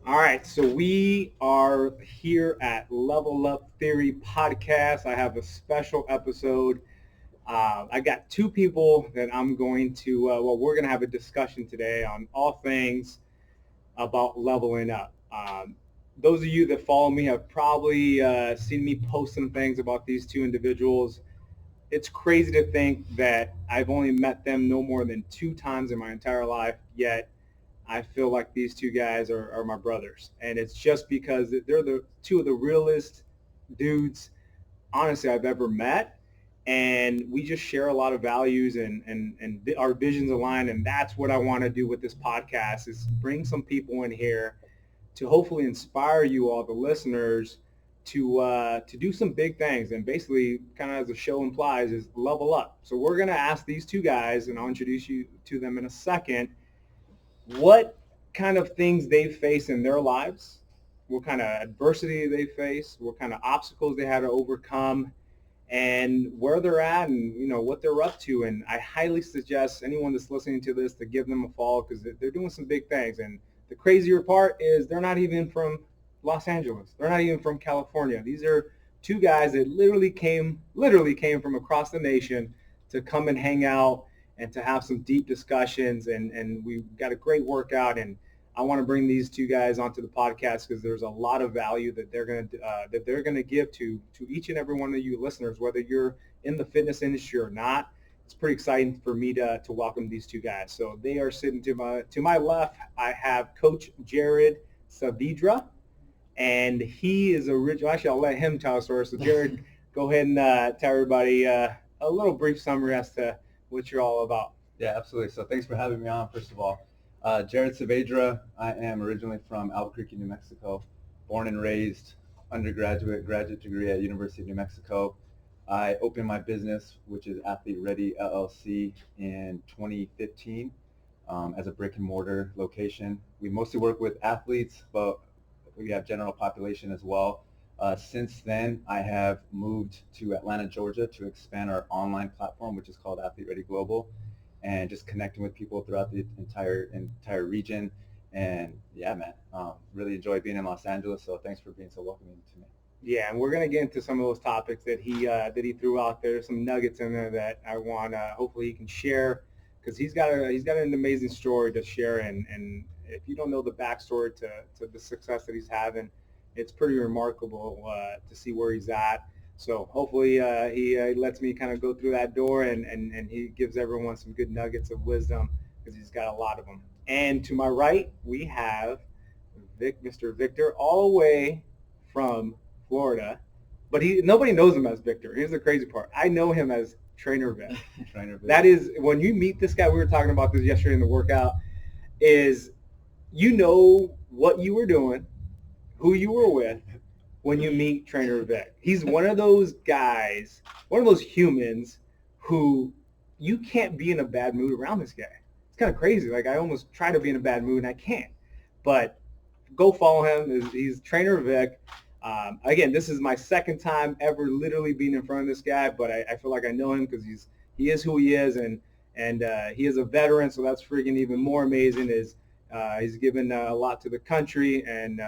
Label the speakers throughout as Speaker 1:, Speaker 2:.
Speaker 1: All right, so we are here at Level Up Theory Podcast. I have a special episode. I got two people that I'm going to, we're going to have a discussion today on all things about leveling up. Those of you that follow me have probably seen me post some things about these two individuals. It's crazy to think that I've only met them no more than two times in my entire life, yet I feel like these two guys are my brothers. And it's just because they're the two of the realest dudes, honestly, I've ever met. And we just share a lot of values and our visions align. And that's what I want to do with this podcast is bring some people in here to hopefully inspire you all, the listeners, to do some big things. And basically, kind of as the show implies, is level up. So we're going to ask these two guys, and I'll introduce you to them in a second, what kind of things they face in their lives, what kind of adversity they face, what kind of obstacles they had to overcome, and where they're at, and what they're up to. And I highly suggest anyone that's listening to this to give them a follow because they're doing some big things. And the crazier part is they're not even from Los Angeles. They're not even from California. These are two guys that literally came from across the nation to come and hang out and to have some deep discussions. And we got a great workout. And I want to bring these two guys onto the podcast because there's a lot of value that they're gonna give to each and every one of you listeners, whether you're in the fitness industry or not. It's pretty exciting for me to welcome these two guys. So they are sitting to my left. I have Coach Jared Saavedra, and he is original. Actually, I'll let him tell a story. So Jared, go ahead and tell everybody a little brief summary as to what you're all about.
Speaker 2: Yeah, absolutely. So thanks for having me on, first of all. Jared Saavedra. I am originally from Albuquerque, New Mexico, born and raised, graduate degree at University of New Mexico. I opened my business, which is Athlete Ready LLC, in 2015 as a brick and mortar location. We mostly work with athletes, but we have general population as well. Since then, I have moved to Atlanta, Georgia to expand our online platform, which is called Athlete Ready Global, and just connecting with people throughout the entire region. And yeah, man, really enjoy being in Los Angeles. So thanks for being so welcoming to me.
Speaker 1: Yeah, and we're gonna get into some of those topics that he threw out there. Some nuggets in there that I want. Hopefully, he can share because he's got an amazing story to share. And if you don't know the backstory to the success that he's having, it's pretty remarkable to see where he's at. So hopefully, he lets me kind of go through that door and he gives everyone some good nuggets of wisdom because he's got a lot of them. And to my right, we have Vic, Mr. Victor, all the way from Florida, but nobody knows him as Victor. Here's the crazy part: I know him as Trainer Vic.
Speaker 2: Trainer Vick.
Speaker 1: That is when you meet this guy. We were talking about this yesterday in the workout. Is you know what you were doing, who you were with when you meet Trainer Vic. He's one of those guys, one of those humans who you can't be in a bad mood around this guy. It's kind of crazy. Like I almost try to be in a bad mood and I can't. But go follow him. He's Trainer Vic. Again, this is my second time ever literally being in front of this guy, but I feel like I know him because he is who he is, and he is a veteran, so that's freaking even more amazing. Is he's given a lot to the country, and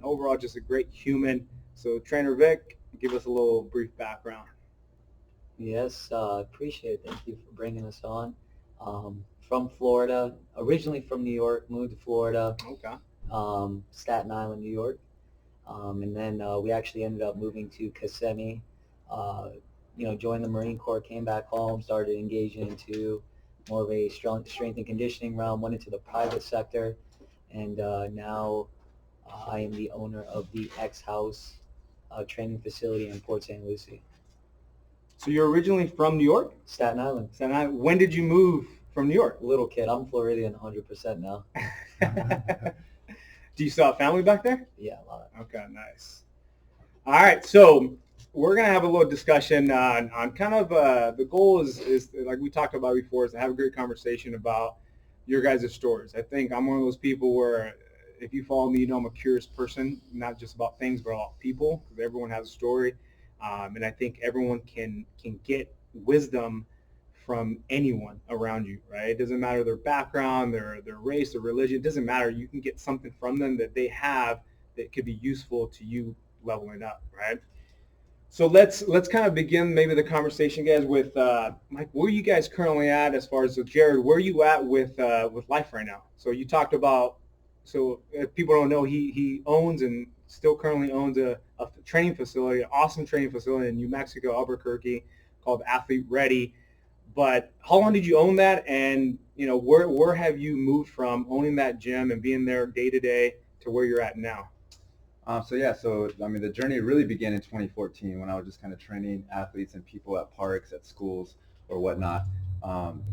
Speaker 1: overall just a great human. So Trainer Vic, give us a little brief background.
Speaker 3: Yes, appreciate it. Thank you for bringing us on. From Florida, originally from New York, moved to Florida,
Speaker 1: Okay.
Speaker 3: Staten Island, New York, and then we actually ended up moving to Kissimmee. Uh, joined the Marine Corps, came back home, started engaging into more of a strength and conditioning realm, went into the private sector, and now I am the owner of the X House training facility in Port St. Lucie,
Speaker 1: So you're originally from New York?
Speaker 3: Staten Island.
Speaker 1: When did you move from New York?
Speaker 3: Little kid. I'm Floridian 100% now.
Speaker 1: Do you still have family back there?
Speaker 3: Yeah, a lot.
Speaker 1: Okay, nice. All right, so we're gonna have a little discussion on kind of the goal is like we talked about before, is to have a great conversation about your guys' stories. I think I'm one of those people where if you follow me, you know I'm a curious person, not just about things, but about people, because everyone has a story, and I think everyone can get wisdom from anyone around you, right? It doesn't matter their background, their race, their religion. It doesn't matter. You can get something from them that they have that could be useful to you leveling up, right? So let's kind of begin maybe the conversation, guys, with Mike. Where are you guys currently at as far as Jared? Where are you at with life right now? So you talked about. So if people don't know, he owns and still currently owns a training facility, an awesome training facility in New Mexico, Albuquerque, called Athlete Ready. But how long did you own that? And where have you moved from owning that gym and being there day to day to where you're at now?
Speaker 2: So I mean, the journey really began in 2014 when I was just kind of training athletes and people at parks, at schools, or whatnot.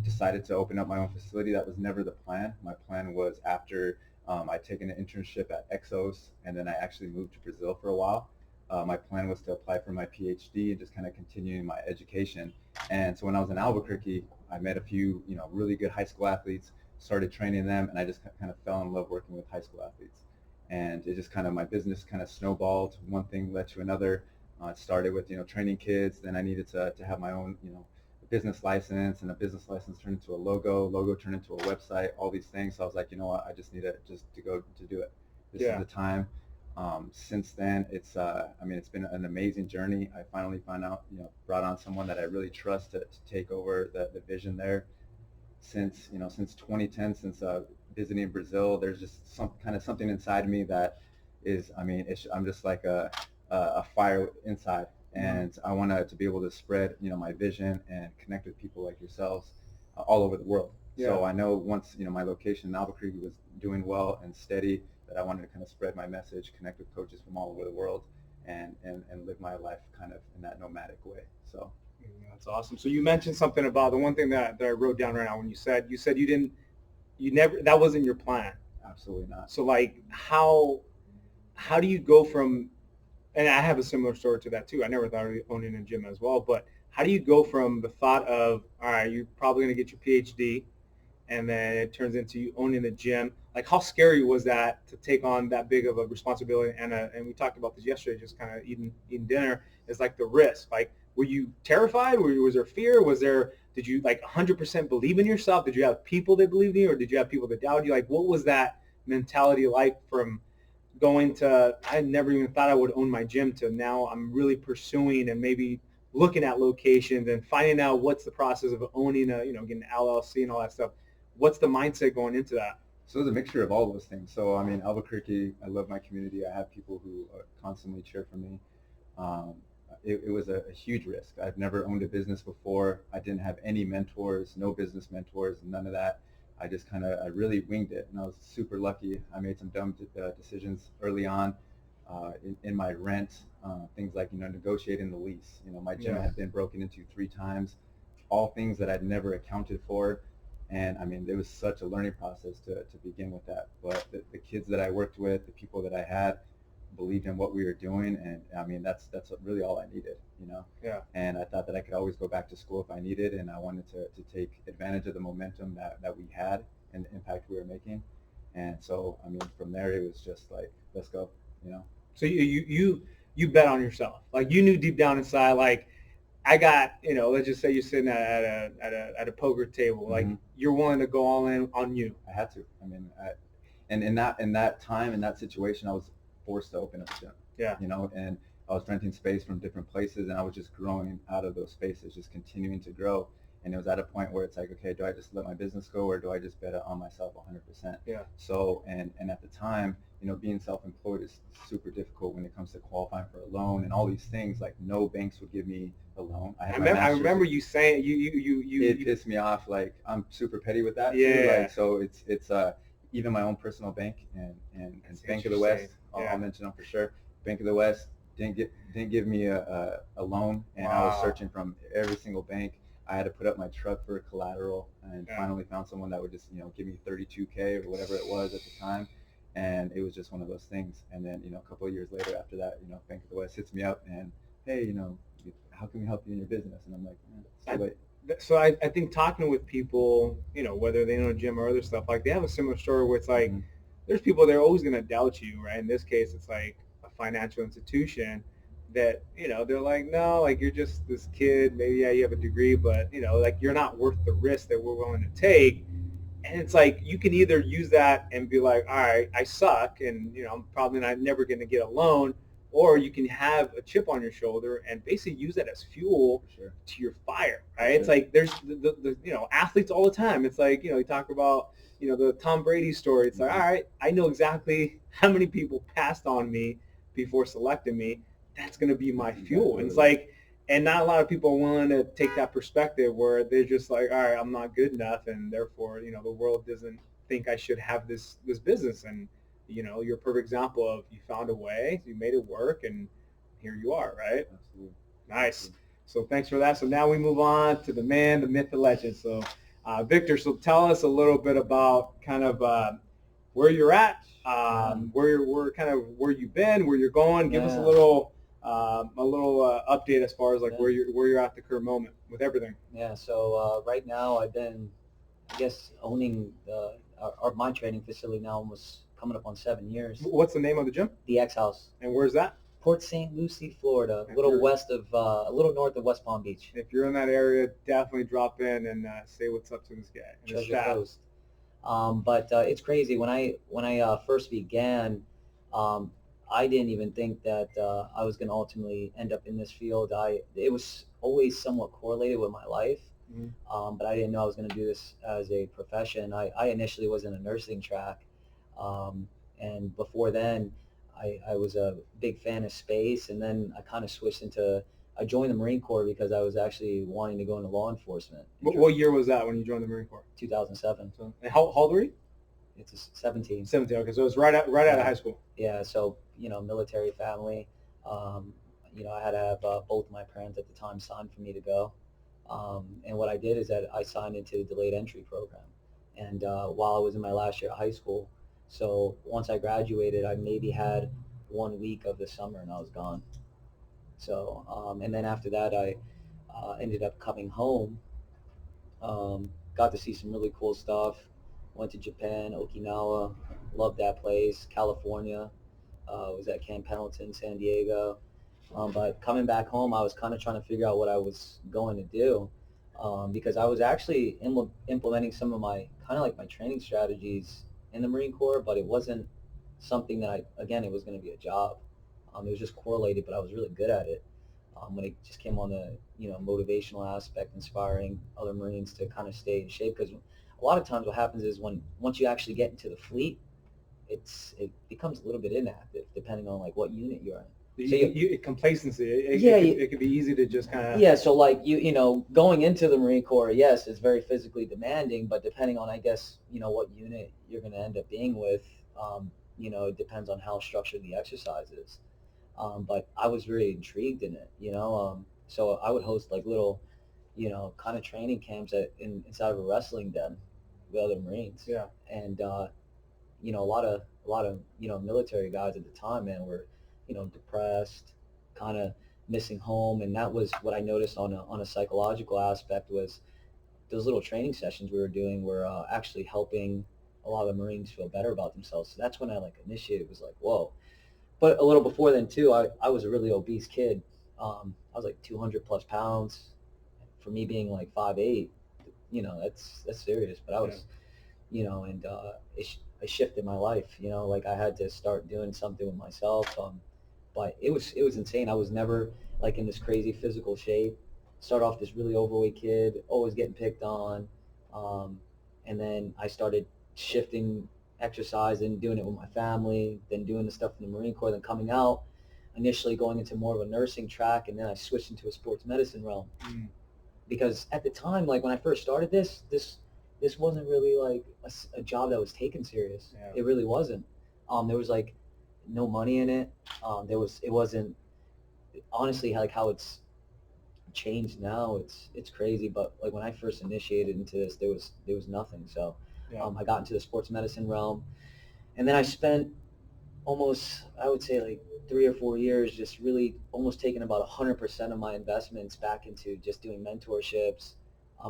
Speaker 2: Decided to open up my own facility. That was never the plan. My plan was after I'd taken an internship at Exos, and then I actually moved to Brazil for a while. My plan was to apply for my PhD and just kind of continuing my education. And so when I was in Albuquerque, I met a few, really good high school athletes, started training them, and I just kind of fell in love working with high school athletes. And it just kind of, my business kind of snowballed. One thing led to another. It started with training kids. Then I needed to have my own business license, and a business license turned into a logo turned into a website, all these things. So I was like, you know what, I just need to go to do it. This is the time. Since then, it's been an amazing journey. I finally brought on someone that I really trust to take over the vision there. Since 2010, since visiting Brazil, there's just something inside me that is, I'm just like a fire inside, and I want to be able to spread my vision and connect with people like yourselves all over the world. Yeah. So I know once my location in Albuquerque was doing well and steady, that I wanted to kind of spread my message, connect with coaches from all over the world, and live my life kind of in that nomadic way. So.
Speaker 1: That's awesome. So you mentioned something about the one thing that I wrote down right now when you said you never, that wasn't your plan.
Speaker 2: Absolutely not.
Speaker 1: So like how do you go from, and I have a similar story to that too. I never thought of owning a gym as well, but how do you go from the thought of, all right, you're probably going to get your PhD, and then it turns into you owning a gym? Like, how scary was that to take on that big of a responsibility? And we talked about this yesterday, just kind of eating dinner. Is like the risk. Like, were you terrified? Was there fear? Did you like 100% believe in yourself? Did you have people that believed in you, or did you have people that doubted you? Like, what was that mentality like from going to, I never even thought I would own my gym, to now I'm really pursuing and maybe looking at locations and finding out what's the process of owning getting an LLC and all that stuff. What's the mindset going into that?
Speaker 2: So it's a mixture of all those things. So, Albuquerque, I love my community. I have people who constantly cheer for me. It was a huge risk. I've never owned a business before. I didn't have any mentors, no business mentors, none of that. I just I really winged it, and I was super lucky. I made some dumb decisions early on in my rent, things like negotiating the lease. My gym had been broken into 3 times, all things that I'd never accounted for. And there was such a learning process to begin with that. But the kids that I worked with, the people that I had, believed in what we were doing, and that's really all I needed,
Speaker 1: Yeah.
Speaker 2: And I thought that I could always go back to school if I needed, and I wanted to take advantage of the momentum that we had and the impact we were making. And so from there it was just like, let's go.
Speaker 1: So you bet on yourself. Like, you knew deep down inside, like, I got, let's just say you're sitting at a poker table, like, you're willing to go all in on you.
Speaker 2: I had to. And in that time, in that situation, I was forced to open up a gym.
Speaker 1: Yeah.
Speaker 2: And I was renting space from different places, and I was just growing out of those spaces, just continuing to grow. And it was at a point where it's like, okay, do I just let my business go, or do I just bet on myself 100%?
Speaker 1: Yeah.
Speaker 2: So, and at the time, being self-employed is super difficult when it comes to qualifying for a loan and all these things. Like, no banks would give me a loan.
Speaker 1: I remember you saying
Speaker 2: it pissed me off. Like, I'm super petty with that.
Speaker 1: Yeah.
Speaker 2: Too. Like, so it's even my own personal bank and Bank of the West. I'll mention them for sure. Bank of the West didn't give me a loan, and I was searching from every single bank. I had to put up my truck for collateral, and finally found someone that would just give me $32K or whatever it was at the time. And it was just one of those things. And then a couple of years later after that, Bank of the West hits me up and, hey, how can we help you in your business? And I'm like, it's too late.
Speaker 1: So I think talking with people, whether they own a gym or other stuff, like, they have a similar story where it's like, there's people that are always going to doubt you, right? In this case, it's like a financial institution. that, they're like, no, like you're just this kid. Maybe, yeah, you have a degree, but, like you're not worth the risk that we're willing to take. And it's like you can either use that and be like, all right, I suck, and I'm probably not never going to get a loan, or you can have a chip on your shoulder and basically use that as fuel
Speaker 2: For sure.
Speaker 1: to your fire,
Speaker 2: For
Speaker 1: right? It's
Speaker 2: sure.
Speaker 1: like there's the athletes all the time. It's like you talk about the Tom Brady story. It's like, all right, I know exactly how many people passed on me before selecting me. That's going to be my fuel. And it's like, and not a lot of people are willing to take that perspective where they're just like, all right, I'm not good enough, and therefore, the world doesn't think I should have this business. And you're a perfect example of you found a way, you made it work, and here you are, right?
Speaker 2: Absolutely.
Speaker 1: Nice. So thanks for that. So now we move on to the man, the myth, the legend. So, Victor, so tell us a little bit about kind of where you're at, where kind of where you've been, where you're going. Give us a
Speaker 3: Yeah.
Speaker 1: little update as far as like
Speaker 3: Yeah.
Speaker 1: where you're at the current moment with everything.
Speaker 3: Yeah. So right now I've been, I guess, owning my training facility now almost coming up on 7 years.
Speaker 1: What's the name of the gym
Speaker 3: The X House,
Speaker 1: and where's that?
Speaker 3: Port St. Lucie, Florida,
Speaker 1: If
Speaker 3: a little
Speaker 1: you're-
Speaker 3: west of, a little north of West Palm Beach.
Speaker 1: If you're in that area, definitely drop in and say what's up to this guy and his
Speaker 3: Treasure
Speaker 1: staff.
Speaker 3: Coast. But it's crazy. When I first began, um, I didn't even think that I was going to ultimately end up in this field. It was always somewhat correlated with my life,
Speaker 1: Mhm.
Speaker 3: but I didn't know I was going to do this as a profession. I initially was in a nursing track, um, and before then, I was a big fan of space, and then I kind of switched into. I joined the Marine Corps because I was actually wanting to go into law enforcement.
Speaker 1: What year was that when you joined the Marine Corps?
Speaker 3: 2007.
Speaker 1: So, and how old were you?
Speaker 3: It's a 17.
Speaker 1: 17. Okay, so it was right out of high school.
Speaker 3: Yeah, so military family. I had to have both my parents at the time sign for me to go. And what I did is that I signed into the delayed entry program. And while I was in my last year of high school, so once I graduated, I maybe had 1 week of the summer and I was gone. So and then after that, I ended up coming home. Got to see some really cool stuff. Went to Japan, Okinawa, loved that place. California, was at Camp Pendleton, San Diego. But coming back home, I was kind of trying to figure out what I was going to do, because I was actually implementing some of my kind of like my training strategies in the Marine Corps, but it wasn't something that again, it was going to be a job. It was just correlated, but I was really good at it. When it just came on the motivational aspect, inspiring other Marines to kind of stay in shape, because a lot of times what happens is once you actually get into the fleet, it becomes a little bit inactive depending on like what unit you're in. So
Speaker 1: Complacency.
Speaker 3: Yeah,
Speaker 1: it could be easy to just kind of.
Speaker 3: Yeah, so like going into the Marine Corps, yes, it's very physically demanding, but depending on, I guess, what unit you're going to end up being with, it depends on how structured the exercise is. But I was very intrigued in it. So I would host like little, kind of training camps inside of a wrestling den with other Marines.
Speaker 1: Yeah.
Speaker 3: And a lot of military guys at the time, man, were depressed, kind of missing home, and that was what I noticed on a psychological aspect was those little training sessions we were doing were actually helping a lot of the Marines feel better about themselves. So that's when I like initiated. It was like, whoa. But a little before then too, I was a really obese kid. I was like 200 plus pounds. For me being like 5'8", that's serious. But I was, and it shifted my life. Like I had to start doing something with myself. But it was insane. I was never like in this crazy physical shape. Start off this really overweight kid, always getting picked on, and then I started shifting exercise and doing it with my family, then doing the stuff in the Marine Corps, then coming out, initially going into more of a nursing track, and then I switched into a sports medicine realm.
Speaker 1: Mm.
Speaker 3: Because at the time, like when I first started this wasn't really like a job that was taken serious.
Speaker 1: Yeah.
Speaker 3: It really wasn't. There was like no money in it. It wasn't, honestly, like how it's changed now. It's crazy. But like when I first initiated into this, there was nothing. So
Speaker 1: Yeah.
Speaker 3: I got into the sports medicine realm, and then I spent almost, I would say, like 3 or 4 years just really almost taking about 100% of my investments back into just doing mentorships,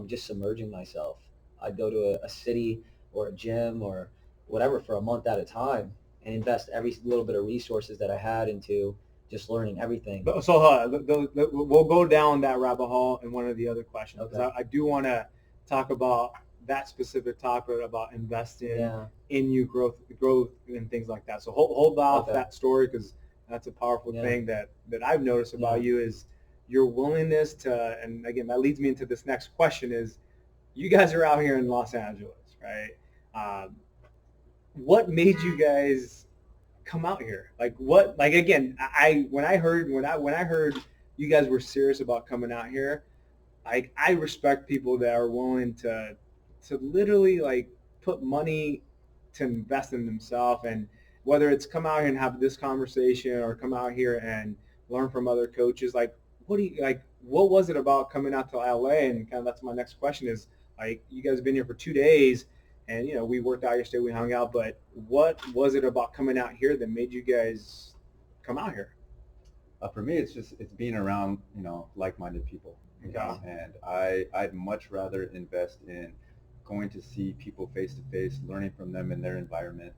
Speaker 3: just submerging myself. I'd go to a city or a gym or whatever for a month at a time and invest every little bit of resources that I had into just learning everything.
Speaker 1: So we'll go down that rabbit hole in one of the other questions.
Speaker 3: Okay.
Speaker 1: Because I do want to talk about that specific topic about investing
Speaker 3: Yeah.
Speaker 1: in you growth and things like that. So hold off
Speaker 3: Okay.
Speaker 1: that story because that's a powerful
Speaker 3: Yeah.
Speaker 1: thing that I've noticed about you is your willingness to, and again, that leads me into this next question is, you guys are out here in Los Angeles, right? What made you guys come out here? Like what? Like again, when I heard you guys were serious about coming out here, I respect people that are willing to literally like put money to invest in themselves, and whether it's come out here and have this conversation or come out here and learn from other coaches. Like what do you like? What was it about coming out to LA? And kind of that's my next question is like you guys have been here for 2 days. And we worked out yesterday, we hung out. But what was it about coming out here that made you guys come out here?
Speaker 2: For me, it's being around like-minded people.
Speaker 1: Okay.
Speaker 2: And I'd much rather invest in going to see people face to face, learning from them in their environment,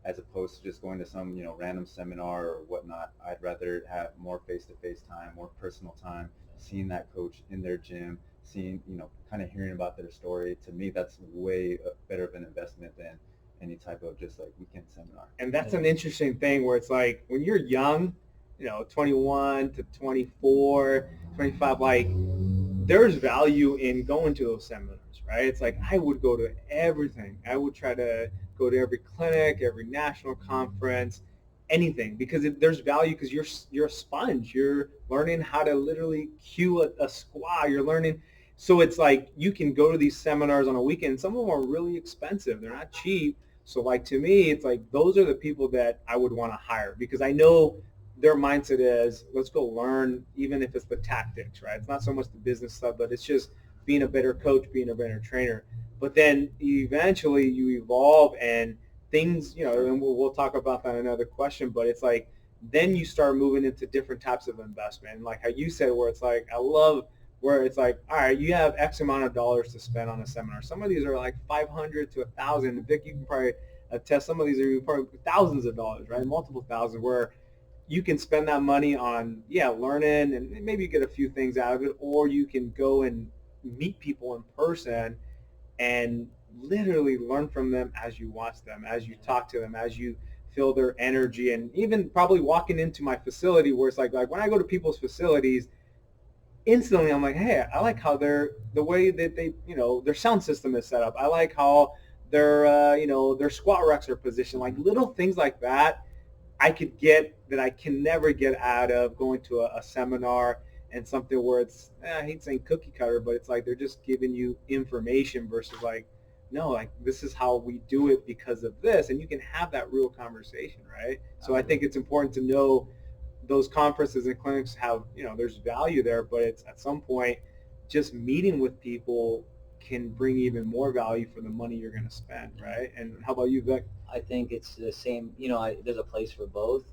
Speaker 2: as opposed to just going to some random seminar or whatnot. I'd rather have more face to face time, more personal time, seeing that coach in their gym, seeing kind of hearing about their story. To me, that's way better of an investment than any type of just like weekend seminar.
Speaker 1: And that's an interesting thing where it's like when you're young, 21 to 24, 25, like there's value in going to those seminars, right? It's like I would go to everything. I would try to go to every clinic, every national conference, anything, because there's value because you're a sponge. You're learning how to literally cue a squat. You're learning. So it's like you can go to these seminars on a weekend. Some of them are really expensive. They're not cheap. So like to me, it's like those are the people that I would want to hire because I know their mindset is let's go learn, even if it's the tactics, right? It's not so much the business stuff, but it's just being a better coach, being a better trainer. But then eventually you evolve and things, and we'll talk about that in another question, but it's like then you start moving into different types of investment. And like how you said, where it's like, I love where it's like, all right, you have X amount of dollars to spend on a seminar. Some of these are like 500 to 1,000. Vic, you can probably attest some of these are probably thousands of dollars, right? Multiple thousands where you can spend that money on, learning and maybe you get a few things out of it, or you can go and meet people in person and literally learn from them as you watch them, as you talk to them, as you feel their energy, and even probably walking into my facility where it's like when I go to people's facilities, instantly I'm like, hey, I like how the way that they, their sound system is set up. I like how their squat racks are positioned, like little things like that I could get that I can never get out of going to a seminar and something where it's, I hate saying cookie cutter, but it's like they're just giving you information versus like, no, like this is how we do it because of this. And you can have that real conversation, right? So I think it's important to know those conferences and clinics have, there's value there, but it's at some point just meeting with people can bring even more value for the money you're going to spend, right? And how about you, Vic?
Speaker 3: I think it's the same. There's a place for both.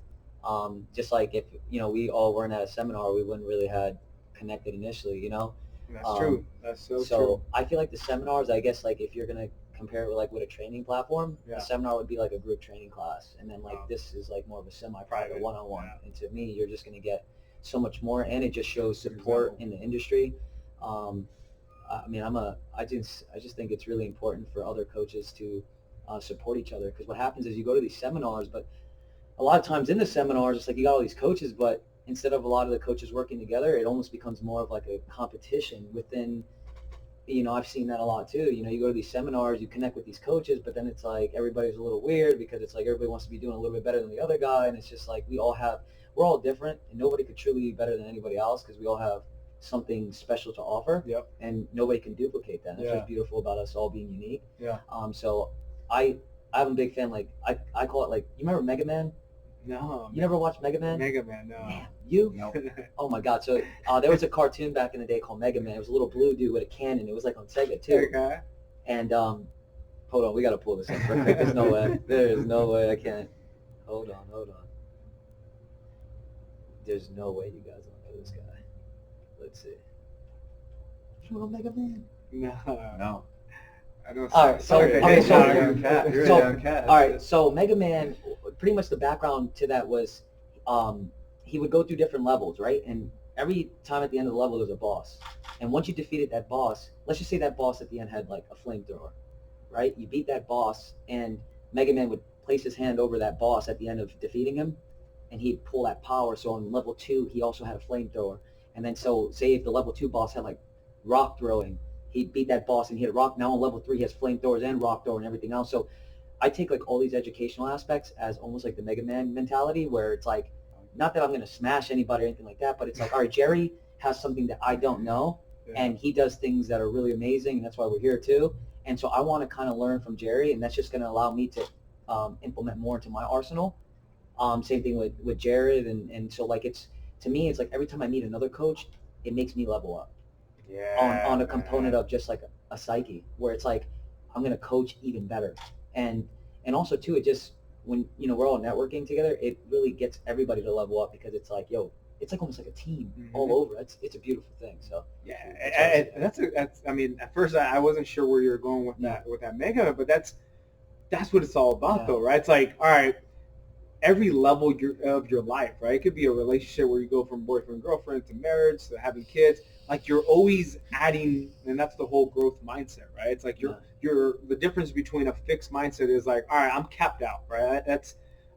Speaker 3: Just like if we all weren't at a seminar, we wouldn't really had connected initially.
Speaker 1: That's true. That's so
Speaker 3: true. I feel like the seminars, I guess, like if you're gonna compare it with with a training platform, a seminar would be like a group training class, and then this is like more of a semi-private one-on-one. Yeah. And to me, you're just gonna get so much more, and it just shows support in the industry. I just think it's really important for other coaches to support each other, because what happens is you go to these seminars, but a lot of times in the seminars it's like you got all these coaches, but instead of a lot of the coaches working together, it almost becomes more of like a competition within. I've seen that a lot too. You go to these seminars, you connect with these coaches, but then it's like everybody's a little weird because it's like everybody wants to be doing a little bit better than the other guy, and it's just like we're all different, and nobody could truly be better than anybody else because we all have something special to offer.
Speaker 1: Yep.
Speaker 3: And nobody can duplicate that. That's what's beautiful about us all being unique.
Speaker 1: Yeah.
Speaker 3: So I'm a big fan. Like I call it like, you remember Mega Man?
Speaker 1: No.
Speaker 3: You never watched Mega Man?
Speaker 1: Mega Man, no.
Speaker 3: Man, you?
Speaker 2: No.
Speaker 3: Oh my God. So there was a cartoon back in the day called Mega Man. It was a little blue dude with a cannon. It was like on Sega too.
Speaker 1: Okay.
Speaker 3: And hold on, we gotta pull this up real quick. There's no way. There's no way I can't. Hold on. There's no way you guys don't know this guy. Let's see. You know Mega Man?
Speaker 2: No.
Speaker 1: I don't.
Speaker 3: All right, so
Speaker 2: You're a young cat.
Speaker 3: All right, so Mega Man, pretty much the background to that was, he would go through different levels, right? And every time at the end of the level, there's a boss. And once you defeated that boss, let's just say that boss at the end had like a flamethrower, right? You beat that boss, and Mega Man would place his hand over that boss at the end of defeating him, and he'd pull that power. So on level 2, he also had a flamethrower. And then so say if the level 2 boss had like rock throwing, he beat that boss and he hit a rock. Now on level 3, he has flamethrowers and rock thrower and everything else. So I take like all these educational aspects as almost like the Mega Man mentality, where it's like, not that I'm going to smash anybody or anything like that, but it's like, all right, Jerry has something that I don't know, and he does things that are really amazing, and that's why we're here too. And so I want to kind of learn from Jerry, and that's just going to allow me to implement more into my arsenal. Same thing with Jared, and so like it's, to me, it's like every time I meet another coach, it makes me level up on a component of just like a psyche, where it's like I'm going to coach even better. And also too, it just, when we're all networking together, it really gets everybody to level up, because it's like, yo, it's like almost like a team all over. It's a beautiful thing. So
Speaker 1: that's I mean, at first I wasn't sure where you were going with that Mega, but that's what it's all about though, right? It's like, all right, every level of your life, right? It could be a relationship where you go from boyfriend, girlfriend to marriage to having kids. Like you're always adding, and that's the whole growth mindset, right? It's like the difference between a fixed mindset is like, all right, I'm capped out, right?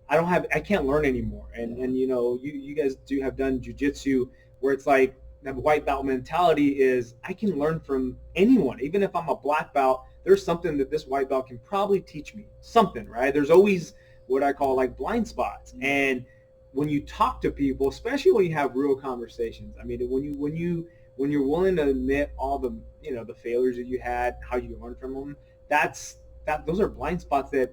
Speaker 1: I can't learn anymore. And you guys do have done jujitsu where it's like that white belt mentality is I can learn from anyone, even if I'm a black belt. There's something that this white belt can probably teach me, something, right? There's always what I call like blind spots. And when you talk to people, especially when you have real conversations, I mean, when you're willing to admit all the the failures that you had, how you learned from them, those are blind spots that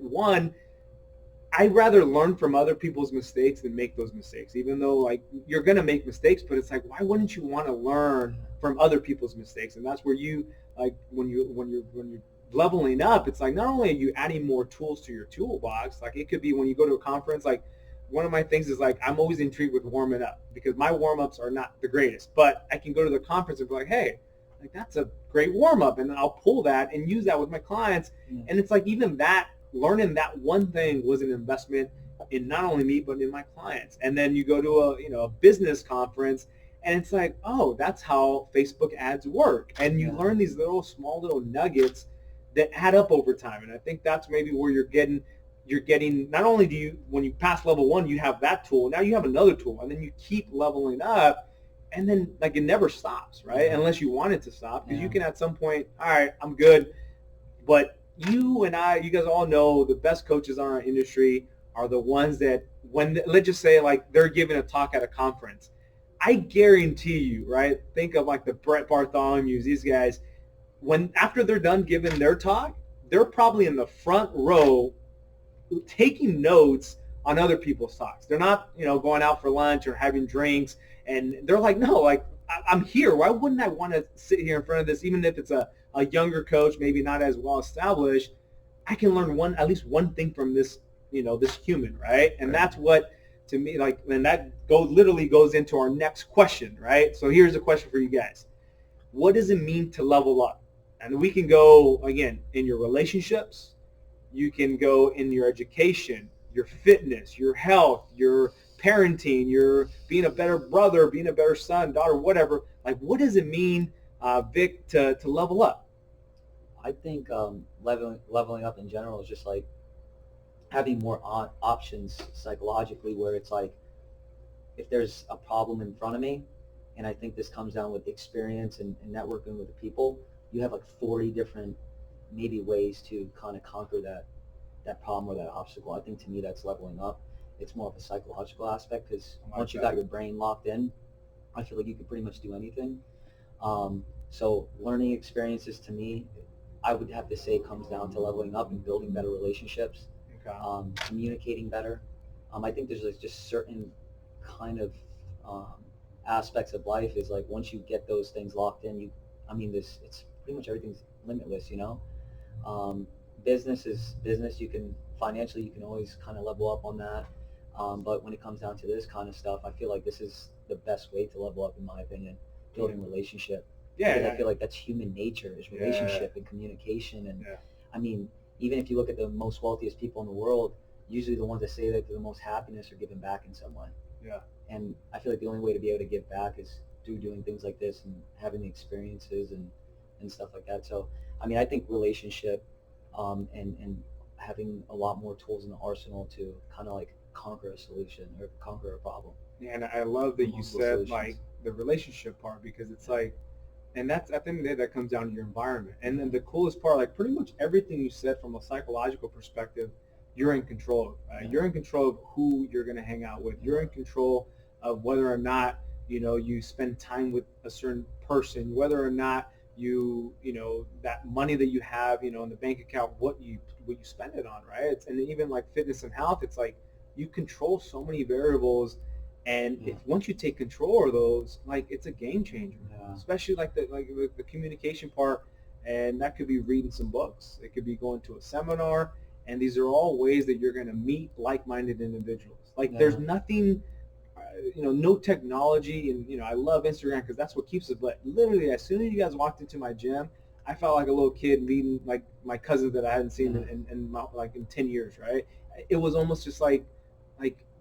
Speaker 1: I'd rather learn from other people's mistakes than make those mistakes, even though like you're going to make mistakes, but it's like, why wouldn't you want to learn from other people's mistakes? And that's where you, like, when you're leveling up, it's like, not only are you adding more tools to your toolbox, like it could be when you go to a conference, like one of my things is like, I'm always intrigued with warming up because my warm-ups are not the greatest, but I can go to the conference and be like, hey, like that's a great warm-up. And then I'll pull that and use that with my clients. And it's like, even that, learning that one thing was an investment in not only me but in my clients. And then you go to a business conference and it's like, oh, that's how Facebook ads work. And you learn these small little nuggets that add up over time. And I think that's maybe where you're getting, not only do you, when you pass level 1, you have that tool, now you have another tool, and then you keep leveling up, and then like it never stops, right? Unless you want it to stop, because you can at some point, all right, I'm good. But you guys all know the best coaches in our industry are the ones that, when, let's just say like they're giving a talk at a conference, I guarantee you, right? Think of like the Brett Bartholomew's, these guys, when after they're done giving their talk, they're probably in the front row taking notes on other people's talks. They're not, going out for lunch or having drinks, and they're like, no, like I'm here. Why wouldn't I want to sit here in front of this, even if it's a younger coach, maybe not as well established? I can learn at least one thing from this, this human, right? And that's what, to me, like, and that literally goes into our next question, right? So here's a question for you guys. What does it mean to level up? And we can go, again, in your relationships. You can go in your education, your fitness, your health, your parenting, your being a better brother, being a better son, daughter, whatever. Like, what does it mean, Vic, to level up?
Speaker 3: I think leveling up in general is just like having more options psychologically, where it's like, if there's a problem in front of me, and I think this comes down with experience and networking with the people, you have like 40 different maybe ways to kind of conquer that problem or that obstacle. I think, to me, that's leveling up. It's more of a psychological aspect, because once you got your brain locked in, I feel like you can pretty much do anything. So learning experiences, to me, I would have to say, comes down to leveling up and building better relationships, communicating better. I think there's like just certain kind of aspects of life is like, once you get those things locked in, it's pretty much everything's limitless, Business is business. You can always kind of level up on that. But when it comes down to this kind of stuff, I feel like this is the best way to level up, in my opinion, building relationship. Because I feel like that's human nature, is relationship and communication. And I mean, even if you look at the most wealthiest people in the world, usually the ones that say that they're the most happiness are giving back in some way.
Speaker 1: Yeah.
Speaker 3: And I feel like the only way to be able to give back is through doing things like this and having the experiences and stuff like that. So, I mean, I think relationship and having a lot more tools in the arsenal to kind of like conquer a solution or conquer a problem.
Speaker 1: And I love that you
Speaker 3: Multiple
Speaker 1: said
Speaker 3: solutions.
Speaker 1: like the relationship part, because it's
Speaker 3: Yeah.
Speaker 1: like, and that's at the end of the day, that comes down to your environment. And then the coolest part, like pretty much everything you said from a psychological perspective, you're in control of.
Speaker 3: Yeah.
Speaker 1: You're in control of who you're going to hang out with. You're in control of whether or not you spend time with a certain person, whether or not that money that you have in the bank account, what you spend it on, right? And even like fitness and health, it's like you control so many variables, and
Speaker 3: Yeah.
Speaker 1: if once you take control of those, like it's a game changer.
Speaker 3: Yeah.
Speaker 1: Especially like the communication part, and that could be reading some books. It could be going to a seminar, and these are all ways that you're going to meet like-minded individuals. Like there's
Speaker 3: Yeah.
Speaker 1: nothing, no technology, and I love Instagram because that's what keeps us. But literally, as soon as you guys walked into my gym, I felt like a little kid meeting like my cousins that I hadn't seen
Speaker 3: Yeah.
Speaker 1: like in 10 years, right? It was almost just like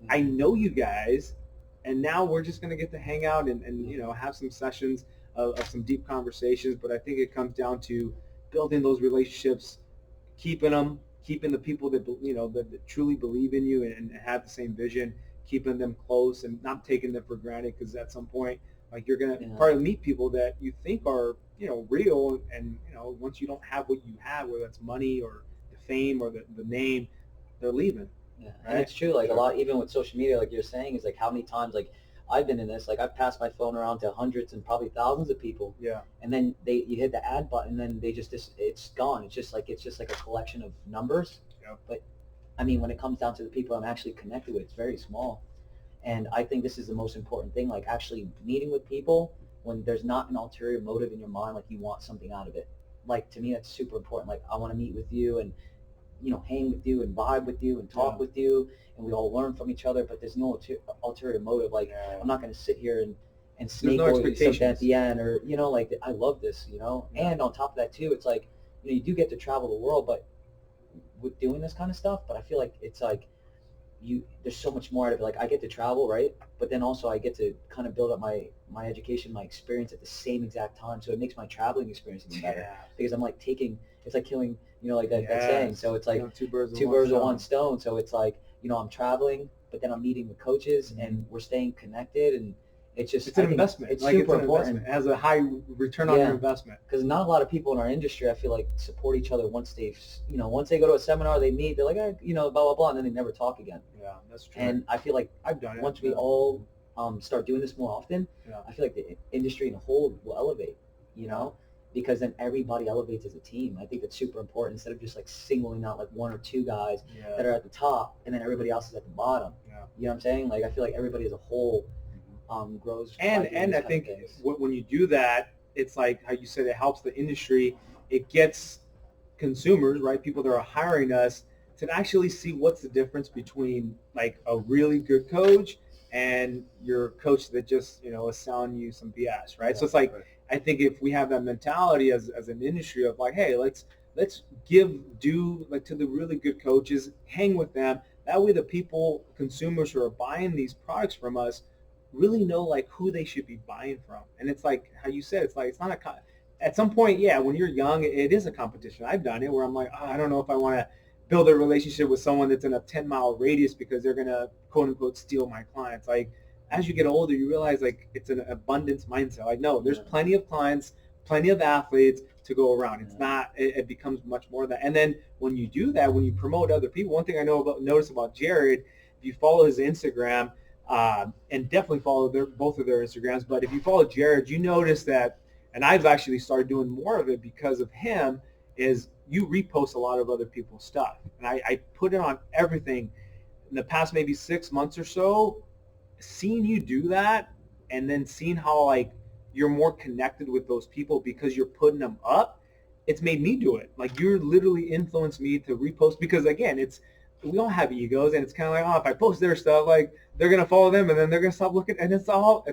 Speaker 1: I
Speaker 3: Yeah.
Speaker 1: know you guys, and now we're just going to get to hang out and have some sessions of some deep conversations. But I think it comes down to building those relationships, keeping the people that truly believe in you and have the same vision, keeping them close and not taking them for granted, because at some point, like you're gonna
Speaker 3: Yeah.
Speaker 1: probably meet people that you think are real, and once you don't have what you have, whether that's money or the fame or the name, they're leaving.
Speaker 3: Yeah, and
Speaker 1: Right?
Speaker 3: it's true. Like a
Speaker 2: Sure.
Speaker 3: lot, even with social media, like you're saying, is like how many times like I've been in this. Like I've passed my phone around to hundreds and probably thousands of people,
Speaker 1: Yeah.
Speaker 3: and then you hit the add button, and then it's gone. It's just like a collection of numbers.
Speaker 1: Yep.
Speaker 3: But I mean, when it comes down to the people I'm actually connected with, it's very small. And I think this is the most important thing, like actually meeting with people when there's not an ulterior motive in your mind, like you want something out of it. Like to me, that's super important. Like I want to meet with you and hang with you and vibe with you and talk
Speaker 1: Yeah.
Speaker 3: with you, and we all learn from each other. But there's no ulterior motive. Like
Speaker 1: Yeah.
Speaker 3: I'm not going to sit here and
Speaker 1: There's
Speaker 3: snake
Speaker 1: no
Speaker 3: oil you something
Speaker 1: expectations.
Speaker 3: at the end, or like I love this,
Speaker 1: Yeah.
Speaker 3: And on top of that too, it's like you do get to travel the world, but with doing this kind of stuff. But I feel like it's like there's so much more out of it. Like I get to travel, right? But then also I get to kind of build up my education, my experience at the same exact time. So it makes my traveling experience even better
Speaker 1: Yeah.
Speaker 3: because I'm like it's like killing, like that saying.
Speaker 1: Yes.
Speaker 3: So it's like
Speaker 1: Two birds
Speaker 3: two birds with one stone. So it's like, I'm traveling, but then I'm meeting with coaches and we're staying connected, and it's just
Speaker 1: It's an
Speaker 3: I think
Speaker 1: investment.
Speaker 3: It's
Speaker 1: like
Speaker 3: super
Speaker 1: it's an
Speaker 3: important.
Speaker 1: investment. It has a high return on
Speaker 3: Yeah.
Speaker 1: your investment.
Speaker 3: Because not a lot of people in our industry, I feel like, support each other once once they go to a seminar, they meet, they're like, blah, blah, blah, and then they never talk again.
Speaker 1: Yeah, that's true.
Speaker 3: And I feel like
Speaker 1: I've done it.
Speaker 3: once we all start doing this more often,
Speaker 1: Yeah.
Speaker 3: I feel like the industry in a whole will elevate, because then everybody elevates as a team. I think that's super important instead of just like singling out like one or two guys
Speaker 1: Yeah.
Speaker 3: that are at the top and then everybody else is at the bottom.
Speaker 1: Yeah.
Speaker 3: You know what I'm saying? Like I feel like everybody as a whole grows. by
Speaker 1: And
Speaker 3: doing
Speaker 1: and
Speaker 3: these
Speaker 1: I
Speaker 3: kind of
Speaker 1: think
Speaker 3: things.
Speaker 1: when you do that, it's like how you said, it helps the industry. It gets consumers, right? People that are hiring us to actually see what's the difference between like a really good coach and your coach that just is selling you some BS, right? So it's like
Speaker 2: Right.
Speaker 1: I think if we have that mentality as an industry of like, hey, let's do like to the really good coaches, hang with them. That way, the people, consumers who are buying these products from us, really know like who they should be buying from. And it's like how you said, it's like it's not at some point, yeah, when you're young, it is a competition. I've done it where I'm like, oh, I don't know if I want to build a relationship with someone that's in a 10-mile radius because they're gonna quote unquote steal my clients. Like as you get older, you realize like it's an abundance mindset. Like no, there's
Speaker 3: Yeah.
Speaker 1: plenty of clients, plenty of athletes to go around. It's
Speaker 3: Yeah.
Speaker 1: not. It becomes much more than that. And then when you do that, when you promote other people, one thing I notice about Jared, if you follow his Instagram, and definitely follow both of their Instagrams, but if you follow Jared, you notice that, and I've actually started doing more of it because of him, is you repost a lot of other people's stuff. And I put it on everything. In the past maybe 6 months or so, seeing you do that, and then seeing how like you're more connected with those people because you're putting them up, it's made me do it. Like you're literally influenced me to repost, because again, we all have egos, and it's kind of like, oh, if I post their stuff, like they're gonna follow them, and then they're gonna stop looking, and it's all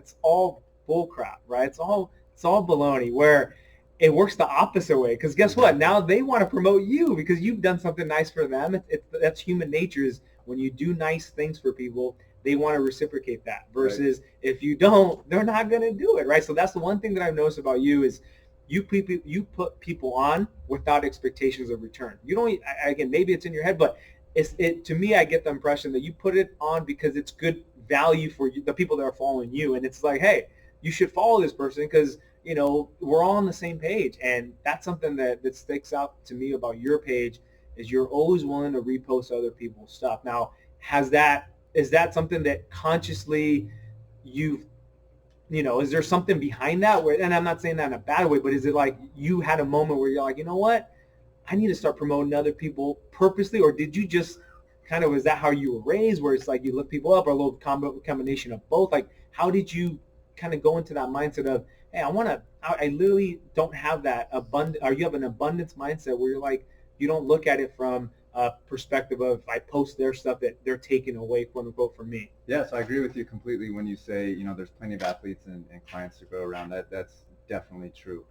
Speaker 1: bull crap, right? It's all baloney. Where it works the opposite way, because guess what? Now they want to promote you because you've done something nice for them. That's human nature, is when you do nice things for people, they want to reciprocate that. Versus if you don't, they're not going to do it, right? So that's the one thing that I've noticed about you is you put people on without expectations of return. You don't, again, maybe it's in your head, but to me, I get the impression that you put it on because it's good value for you, the people that are following you. And it's like, hey, you should follow this person because, we're all on the same page. And that's something that sticks out to me about your page is you're always willing to repost other people's stuff. Now, is that something that consciously you've, is there something behind that where, and I'm not saying that in a bad way, but is it like you had a moment where you're like, you know what? I need to start promoting other people purposely, or did you just kind of, was that how you were raised where it's like you lift people up, or a little combination of both? Like, how did you kind of go into that mindset of, hey, I literally don't have that abundant, or you have an abundance mindset where you're like, you don't look at it from a perspective of if I post their stuff that they're taking away, quote unquote, from me.
Speaker 2: Yeah, so I agree with you completely when you say, there's plenty of athletes and clients to grow around. That's definitely true.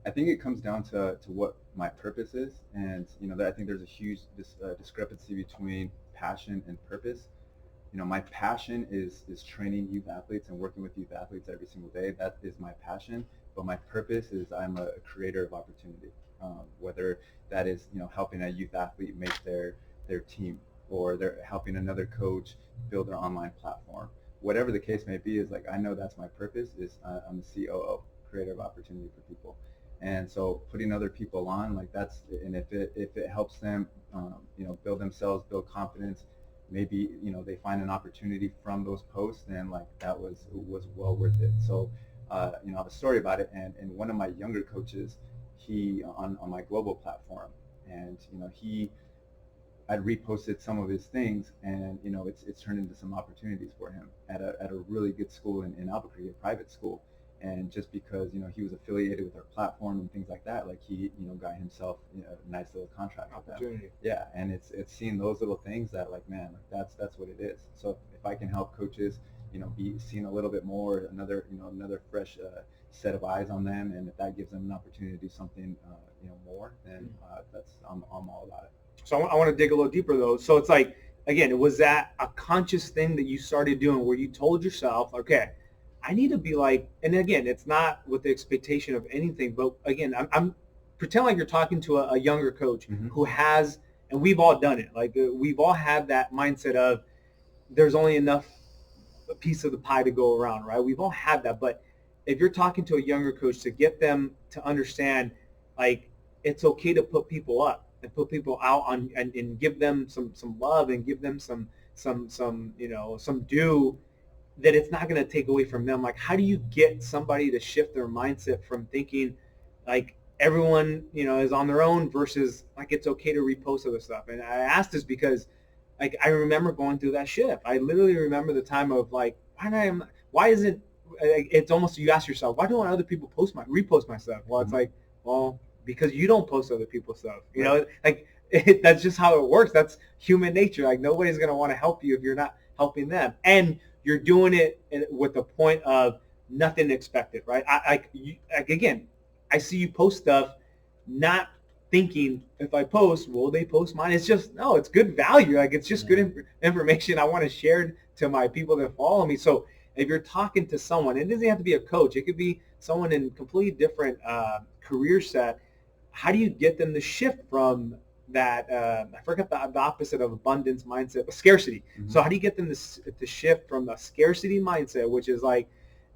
Speaker 2: I think it comes down to what my purpose is. And, I think there's a huge discrepancy between passion and purpose. My passion is training youth athletes and working with youth athletes every single day. That is my passion. But my purpose is I'm a creator of opportunity, whether that is, helping a youth athlete make their team, or they're helping another coach build their online platform. Whatever the case may be, is like, I know that's my purpose is I'm the COO, creator of opportunity for people. And so putting other people on, like that's, and if it helps them, build themselves, build confidence, maybe, they find an opportunity from those posts, then like that was well worth it. So, I have a story about it, and one of my younger coaches, he on my global platform, and, I'd reposted some of his things, and, it's turned into some opportunities for him at a really good school in Albuquerque, a private school. And just because, he was affiliated with our platform and things like that, like he, got himself, a nice little contract with them. Yeah, and it's seeing those little things that, like, man, like that's what it is. So if I can help coaches, be seen a little bit more, another fresh set of eyes on them, and if that gives them an opportunity to do something, more, then I'm all about it.
Speaker 1: So I want to dig a little deeper though. So it's like, again, was that a conscious thing that you started doing where you told yourself, okay, I need to be like, and again, it's not with the expectation of anything, but again, I'm pretend like you're talking to a younger coach who has, and we've all done it. Like we've all had that mindset of there's only enough piece of the pie to go around, right? We've all had that. But if you're talking to a younger coach to get them to understand, like, it's okay to put people up and put people out on and give them some love and give them some some due, that it's not going to take away from them. Like, how do you get somebody to shift their mindset from thinking like everyone, is on their own versus like it's okay to repost other stuff? And I asked this because like I remember going through that shift. I literally remember the time of like, why isn't it's almost, you ask yourself, why don't other people repost my stuff? Well, it's like, well, because you don't post other people's stuff. Like that's just how it works. That's human nature. Like nobody's going to want to help you if you're not helping them. And you're doing it with the point of nothing expected, right? Again, I see you post stuff, not thinking if I post, will they post mine? It's just, no, it's good value. Like it's just good information I want to share to my people that follow me. So if you're talking to someone, it doesn't have to be a coach. It could be someone in completely different career set. How do you get them to shift from that, I forgot the opposite of abundance mindset, scarcity. So how do you get them to shift from the scarcity mindset, which is like,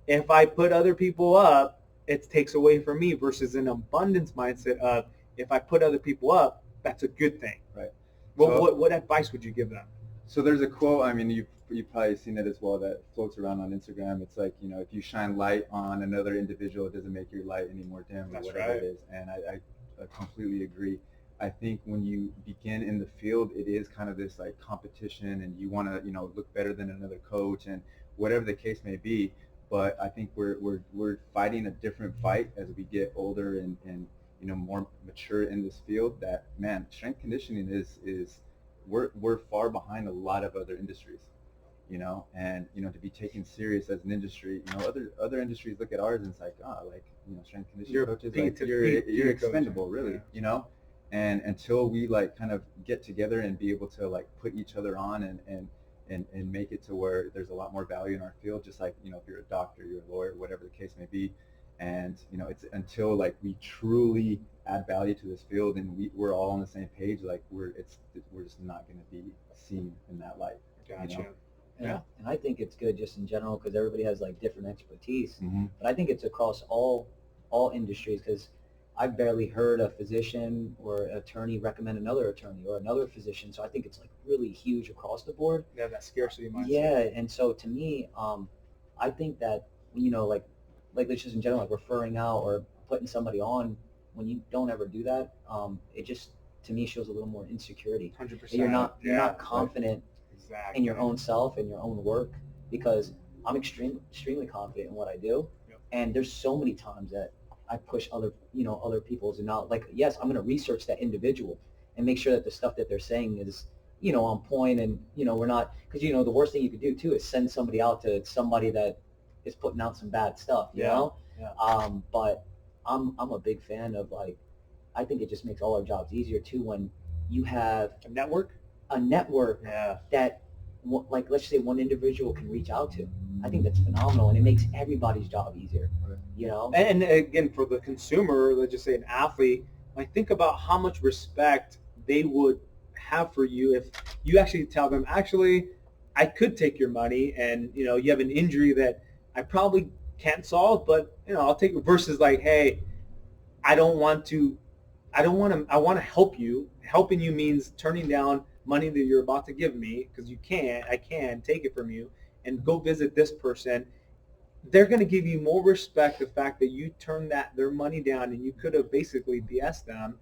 Speaker 1: if I put other people up, it takes away from me, versus an abundance mindset of, if I put other people up, that's a good thing.
Speaker 2: Right.
Speaker 1: Well, what advice would you give them?
Speaker 2: So there's a quote, I mean, you've probably seen it as well, that floats around on Instagram. It's like, if you shine light on another individual, it doesn't make your light any more dim, or whatever it is. And I completely agree. I think when you begin in the field, it is kind of this like competition, and you want to, look better than another coach, and whatever the case may be. But I think we're fighting a different fight as we get older and more mature in this field. That, man, strength conditioning is we're far behind a lot of other industries, and to be taken serious as an industry. Other industries look at ours and it's like, strength conditioning coaches, like you're expendable, really, And until we like kind of get together and be able to like put each other on and and make it to where there's a lot more value in our field. Just like, if you're a doctor, you're a lawyer, whatever the case may be. And, it's until like we truly add value to this field and we're all on the same page, like we're just not going to be seen in that light.
Speaker 1: Gotcha.
Speaker 3: Yeah. And I think it's good just in general because everybody has like different expertise.
Speaker 2: Mm-hmm.
Speaker 3: But I think it's across all industries because I've barely heard a physician or attorney recommend another attorney or another physician. So I think it's like really huge across the board.
Speaker 1: Yeah, that scarcity mindset.
Speaker 3: Yeah, and so to me, I think that like let's just in general, like referring out or putting somebody on when you don't ever do that, it just to me shows a little more insecurity.
Speaker 1: 100%.
Speaker 3: You're not confident in your own self and your own work because I'm extremely confident in what I do.
Speaker 1: Yep.
Speaker 3: And there's so many times that I push other people's and not like, yes, I'm going to research that individual and make sure that the stuff that they're saying is, on point and, we're not, because, the worst thing you could do too is send somebody out to somebody that is putting out some bad stuff, you know?
Speaker 1: Yeah.
Speaker 3: But I'm a big fan of like, I think it just makes all our jobs easier too when you have
Speaker 1: A network?
Speaker 3: That like let's say one individual can reach out to. I think that's phenomenal and it makes everybody's job easier.
Speaker 2: Right.
Speaker 1: And again, for the consumer, let's just say an athlete, like think about how much respect they would have for you if you actually tell them, actually, I could take your money and you have an injury that I probably can't solve, but I'll take it versus like, hey, I want to help you. Helping you means turning down money that you're about to give me because I can take it from you and go visit this person. They're going to give you more respect the fact that you turned their money down and you could have basically BS them.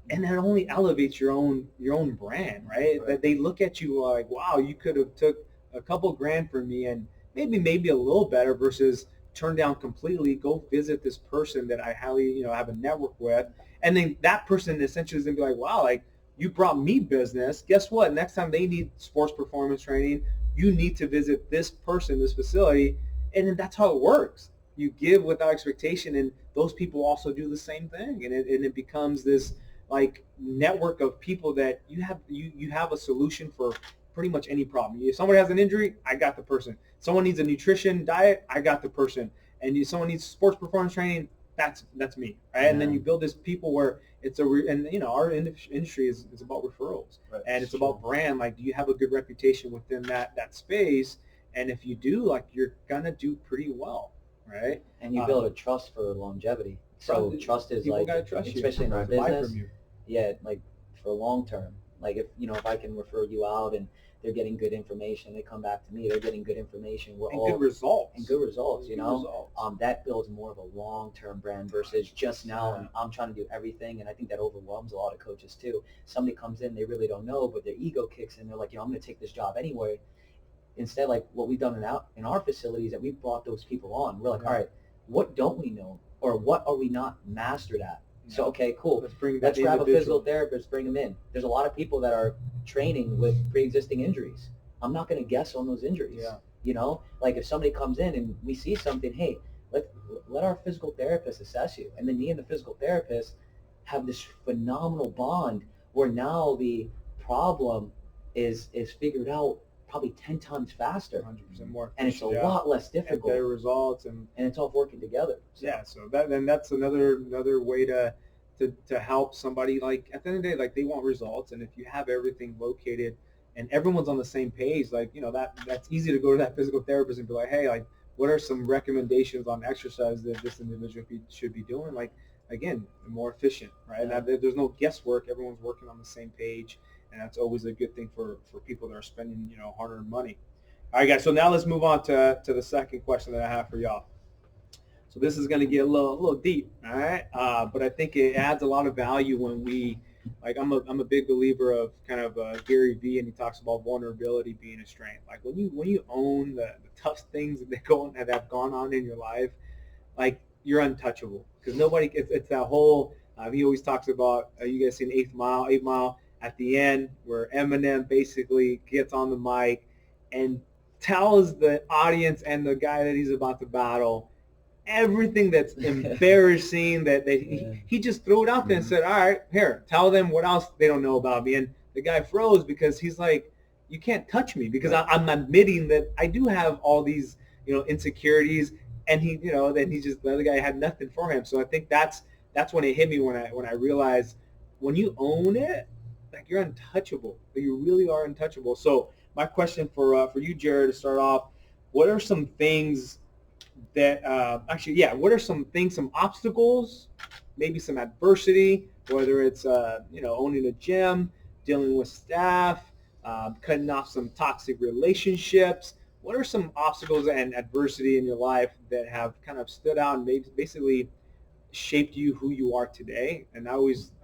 Speaker 1: And that only elevates your own brand, right? That they look at you like, wow, you could have took a couple grand from me and maybe a little better versus turn down completely, go visit this person that I highly, have a network with. And then that person essentially is going to be like, wow, like you brought me business. Guess what? Next time they need sports performance training, you need to visit this person, this facility. And then that's how it works. You give without expectation. And those people also do the same thing. And it becomes this like network of people that you have a solution for pretty much any problem. If someone has an injury, I got the person. Someone needs a nutrition diet, I got the person. And someone needs sports performance training, that's me, right? Yeah. And then you build this people where it's our industry is about referrals, right. And it's about brand. Like, do you have a good reputation within that space? And if you do, like, you're gonna do pretty well, right?
Speaker 3: And you build a trust for longevity. So trust is like, especially in our business, yeah, like for long term. Like if I can refer you out and they're getting good information, they come back to me, they're getting good information.
Speaker 1: Good results.
Speaker 3: And good results, that builds more of a long-term brand versus just now and I'm trying to do everything. And I think that overwhelms a lot of coaches too. Somebody comes in, they really don't know, but their ego kicks in. They're like, I'm going to take this job anyway. Instead, like what we've done in our facilities, that we brought those people on. We're like, all right, what don't we know? Or what are we not mastered at? So, okay, cool. Let's grab a physical therapist, bring them in. There's a lot of people that are training with pre-existing injuries. I'm not going to guess on those injuries.
Speaker 1: Yeah.
Speaker 3: Like if somebody comes in and we see something, hey, let our physical therapist assess you. And then me and the physical therapist have this phenomenal bond where now the problem is figured out probably 10 times faster,
Speaker 1: 100% more,
Speaker 3: and it's a lot less difficult.
Speaker 1: And better results, and
Speaker 3: it's all working together.
Speaker 1: So that's another way to help somebody. Like at the end of the day, like they want results, and if you have everything located and everyone's on the same page, like that's easy to go to that physical therapist and be like, hey, like what are some recommendations on exercise that this individual should be doing? Like again, more efficient, right? Yeah. There's no guesswork. Everyone's working on the same page. And that's always a good thing for people that are spending, hard-earned money. All right, guys. So now let's move on to the second question that I have for y'all. So this is going to get a little deep, all right? But I think it adds a lot of value when we, like, I'm a big believer of kind of Gary Vee, and he talks about vulnerability being a strength. Like when you own the tough things that have gone on in your life, like you're untouchable because nobody. It's that whole. He always talks about. You guys seen 8 Mile. At the end, where Eminem basically gets on the mic and tells the audience and the guy that he's about to battle everything that's embarrassing that he just threw it out there and said, all right, here, tell them what else they don't know about me. And the guy froze because he's like, you can't touch me because I'm admitting that I do have all these, insecurities. And then the other guy had nothing for him. So I think that's when it hit me when I realized when you own it, like you're untouchable. You really are untouchable. So my question for you, Jared, to start off, what are some things that what are some things, some obstacles, maybe some adversity, whether it's owning a gym, dealing with staff, cutting off some toxic relationships. What are some obstacles and adversity in your life that have kind of stood out and basically shaped you who you are today? And I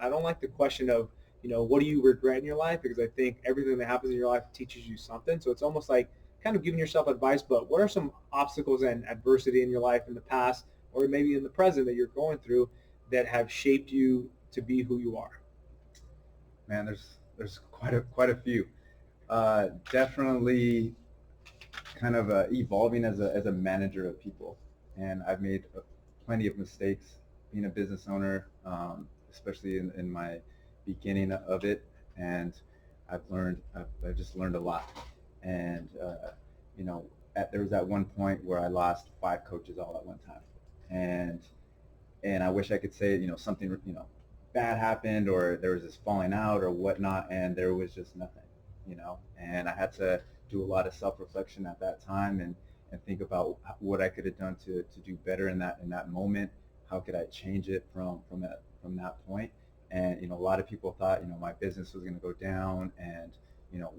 Speaker 1: don't like the question of, what do you regret in your life? Because I think everything that happens in your life teaches you something. So it's almost like kind of giving yourself advice, but what are some obstacles and adversity in your life in the past or maybe in the present that you're going through that have shaped you to be who you are?
Speaker 2: Man, there's quite a few. Definitely kind of evolving as a manager of people, and I've made plenty of mistakes being a business owner, especially in my beginning of it, and I've just learned a lot. And there was at one point where I lost 5 coaches all at one time, and I wish I could say something bad happened or there was this falling out or whatnot, and there was just nothing, and I had to do a lot of self-reflection at that time and think about what I could have done to do better in that moment. How could I change it from that point? And a lot of people thought my business was going to go down and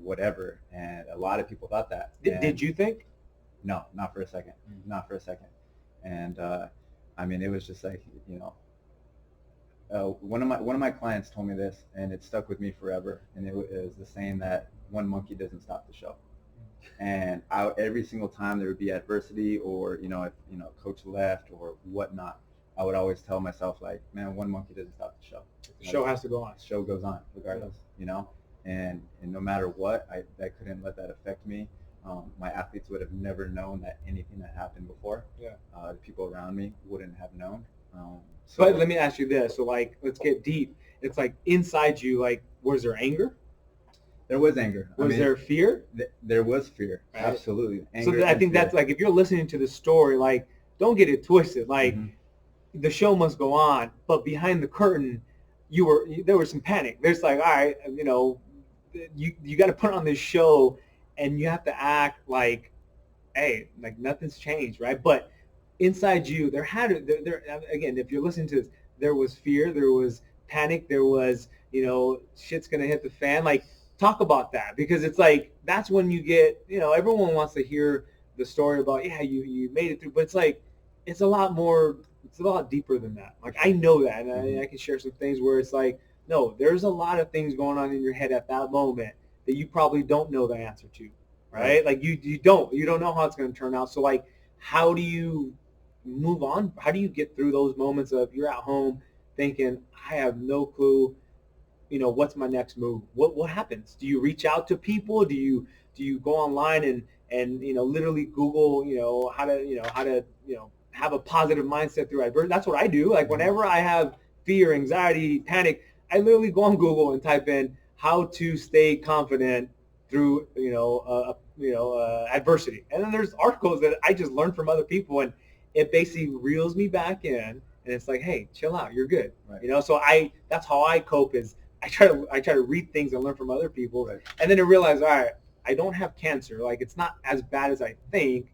Speaker 2: whatever, and a lot of people thought that.
Speaker 1: Did you think?
Speaker 2: No, not for a second. Not for a second. And I mean, it was just like one of my clients told me this, and it stuck with me forever. And it was the saying that one monkey doesn't stop the show. And every single time there would be adversity, or if coach left or whatnot, I would always tell myself, like, man, one monkey doesn't stop the show.
Speaker 1: The show has to go on.
Speaker 2: The show goes on regardless, and no matter what, I couldn't let that affect me. My athletes would have never known that anything that happened before.
Speaker 1: Yeah.
Speaker 2: The people around me wouldn't have known.
Speaker 1: But let me ask you this. So, like, let's get deep. It's like inside you, like, was there anger?
Speaker 2: There was anger.
Speaker 1: Was there fear?
Speaker 2: There was fear.
Speaker 1: Right.
Speaker 2: Absolutely. Anger
Speaker 1: so I think that's like, if you're listening to the story, like, don't get it twisted. Like, the show must go on, but behind the curtain, there was some panic. There's like, all right, you got to put on this show, and you have to act like, hey, like nothing's changed, right? But inside you, there again, if you're listening to this, there was fear, there was panic, there was, shit's gonna hit the fan. Like, talk about that, because it's like that's when you get, everyone wants to hear the story about, yeah, you made it through, but it's like it's a lot more. It's a lot deeper than that. Like, I know that, and I can share some things where it's like, no, there's a lot of things going on in your head at that moment that you probably don't know the answer to, right? Like, you don't know how it's going to turn out. So, like, how do you move on? How do you get through those moments of you're at home thinking, I have no clue, what's my next move? What happens? Do you reach out to people? Do you go online and literally Google, how to have a positive mindset through adversity? That's what I do. Like, whenever I have fear, anxiety, panic, I literally go on Google and type in how to stay confident through adversity, and then there's articles that I just learned from other people, and it basically reels me back in, and it's like, hey, chill out, you're good, right. So that's how I cope, is I try to read things and learn from other people, right. And then I realize, all right, I don't have cancer, like, it's not as bad as I think.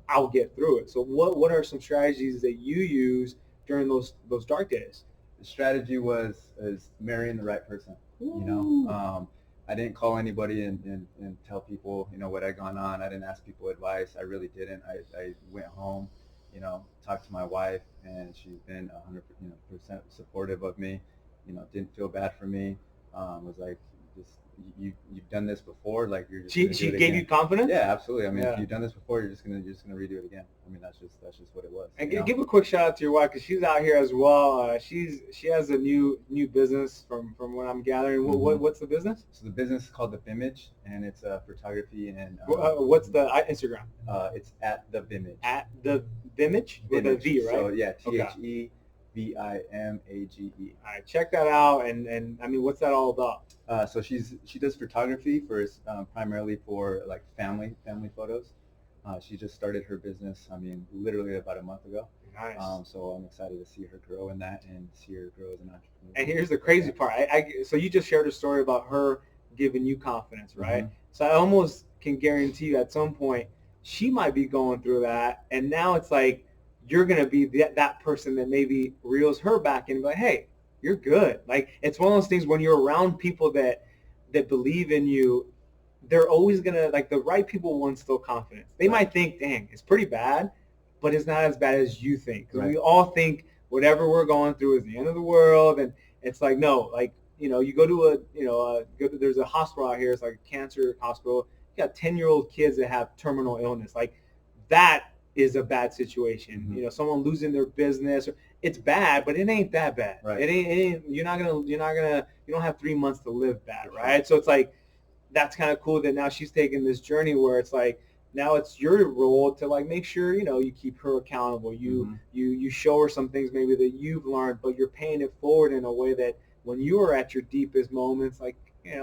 Speaker 1: I'll get through it. So what are some strategies that you use during those dark days?
Speaker 2: The strategy is marrying the right person. I didn't call anybody and tell people what had gone on. I didn't ask people advice. I really didn't. I went home, talked to my wife, and she's been 100% supportive of me. Didn't feel bad for me. Was like, just you've done this before, like, you're just
Speaker 1: she gave you confidence.
Speaker 2: Yeah, absolutely. I mean, if you've done this before, you're just gonna redo it again. I mean, that's just what it was.
Speaker 1: And give a quick shout out to your wife, because she's out here as well. She has a new business from what I'm gathering. What's the business?
Speaker 2: So the business is called the Vimage, and it's photography and
Speaker 1: what's the Instagram?
Speaker 2: It's at the Vimage.
Speaker 1: At the Vimage with a V, right?
Speaker 2: So yeah, TheVimage. All
Speaker 1: right, check that out. And I mean, what's that all about?
Speaker 2: So she does photography for primarily for like family photos. She just started her business. I mean, literally about a month ago.
Speaker 1: Nice.
Speaker 2: So I'm excited to see her grow in that and see her grow as an entrepreneur.
Speaker 1: And here's the crazy part. So you just shared a story about her giving you confidence, right?
Speaker 2: Mhm.
Speaker 1: So I almost can guarantee you at some point she might be going through that, and now it's like you're gonna be that person that maybe reels her back in and be like, hey, you're good. Like it's one of those things when you're around people that believe in you, they're always gonna like the right people will instill confidence. They
Speaker 2: Right.
Speaker 1: might think, dang, it's pretty bad, but it's not as bad as you think. Because
Speaker 2: Right.
Speaker 1: we all think whatever we're going through is the end of the world, and it's like no, like you go to there's a hospital out here. It's like a cancer hospital. You got 10-year-old kids that have terminal illness. Like that is a bad situation.
Speaker 2: Mhm.
Speaker 1: Someone losing their business. It's bad, but it ain't that bad.
Speaker 2: Right.
Speaker 1: It ain't. You don't have 3 months to live bad,
Speaker 2: For
Speaker 1: right? So it's like that's kind of cool that now she's taking this journey where it's like now it's your role to like make sure you keep her accountable.
Speaker 2: Mhm.
Speaker 1: You show her some things maybe that you've learned, but you're paying it forward in a way that when you were at your deepest moments, like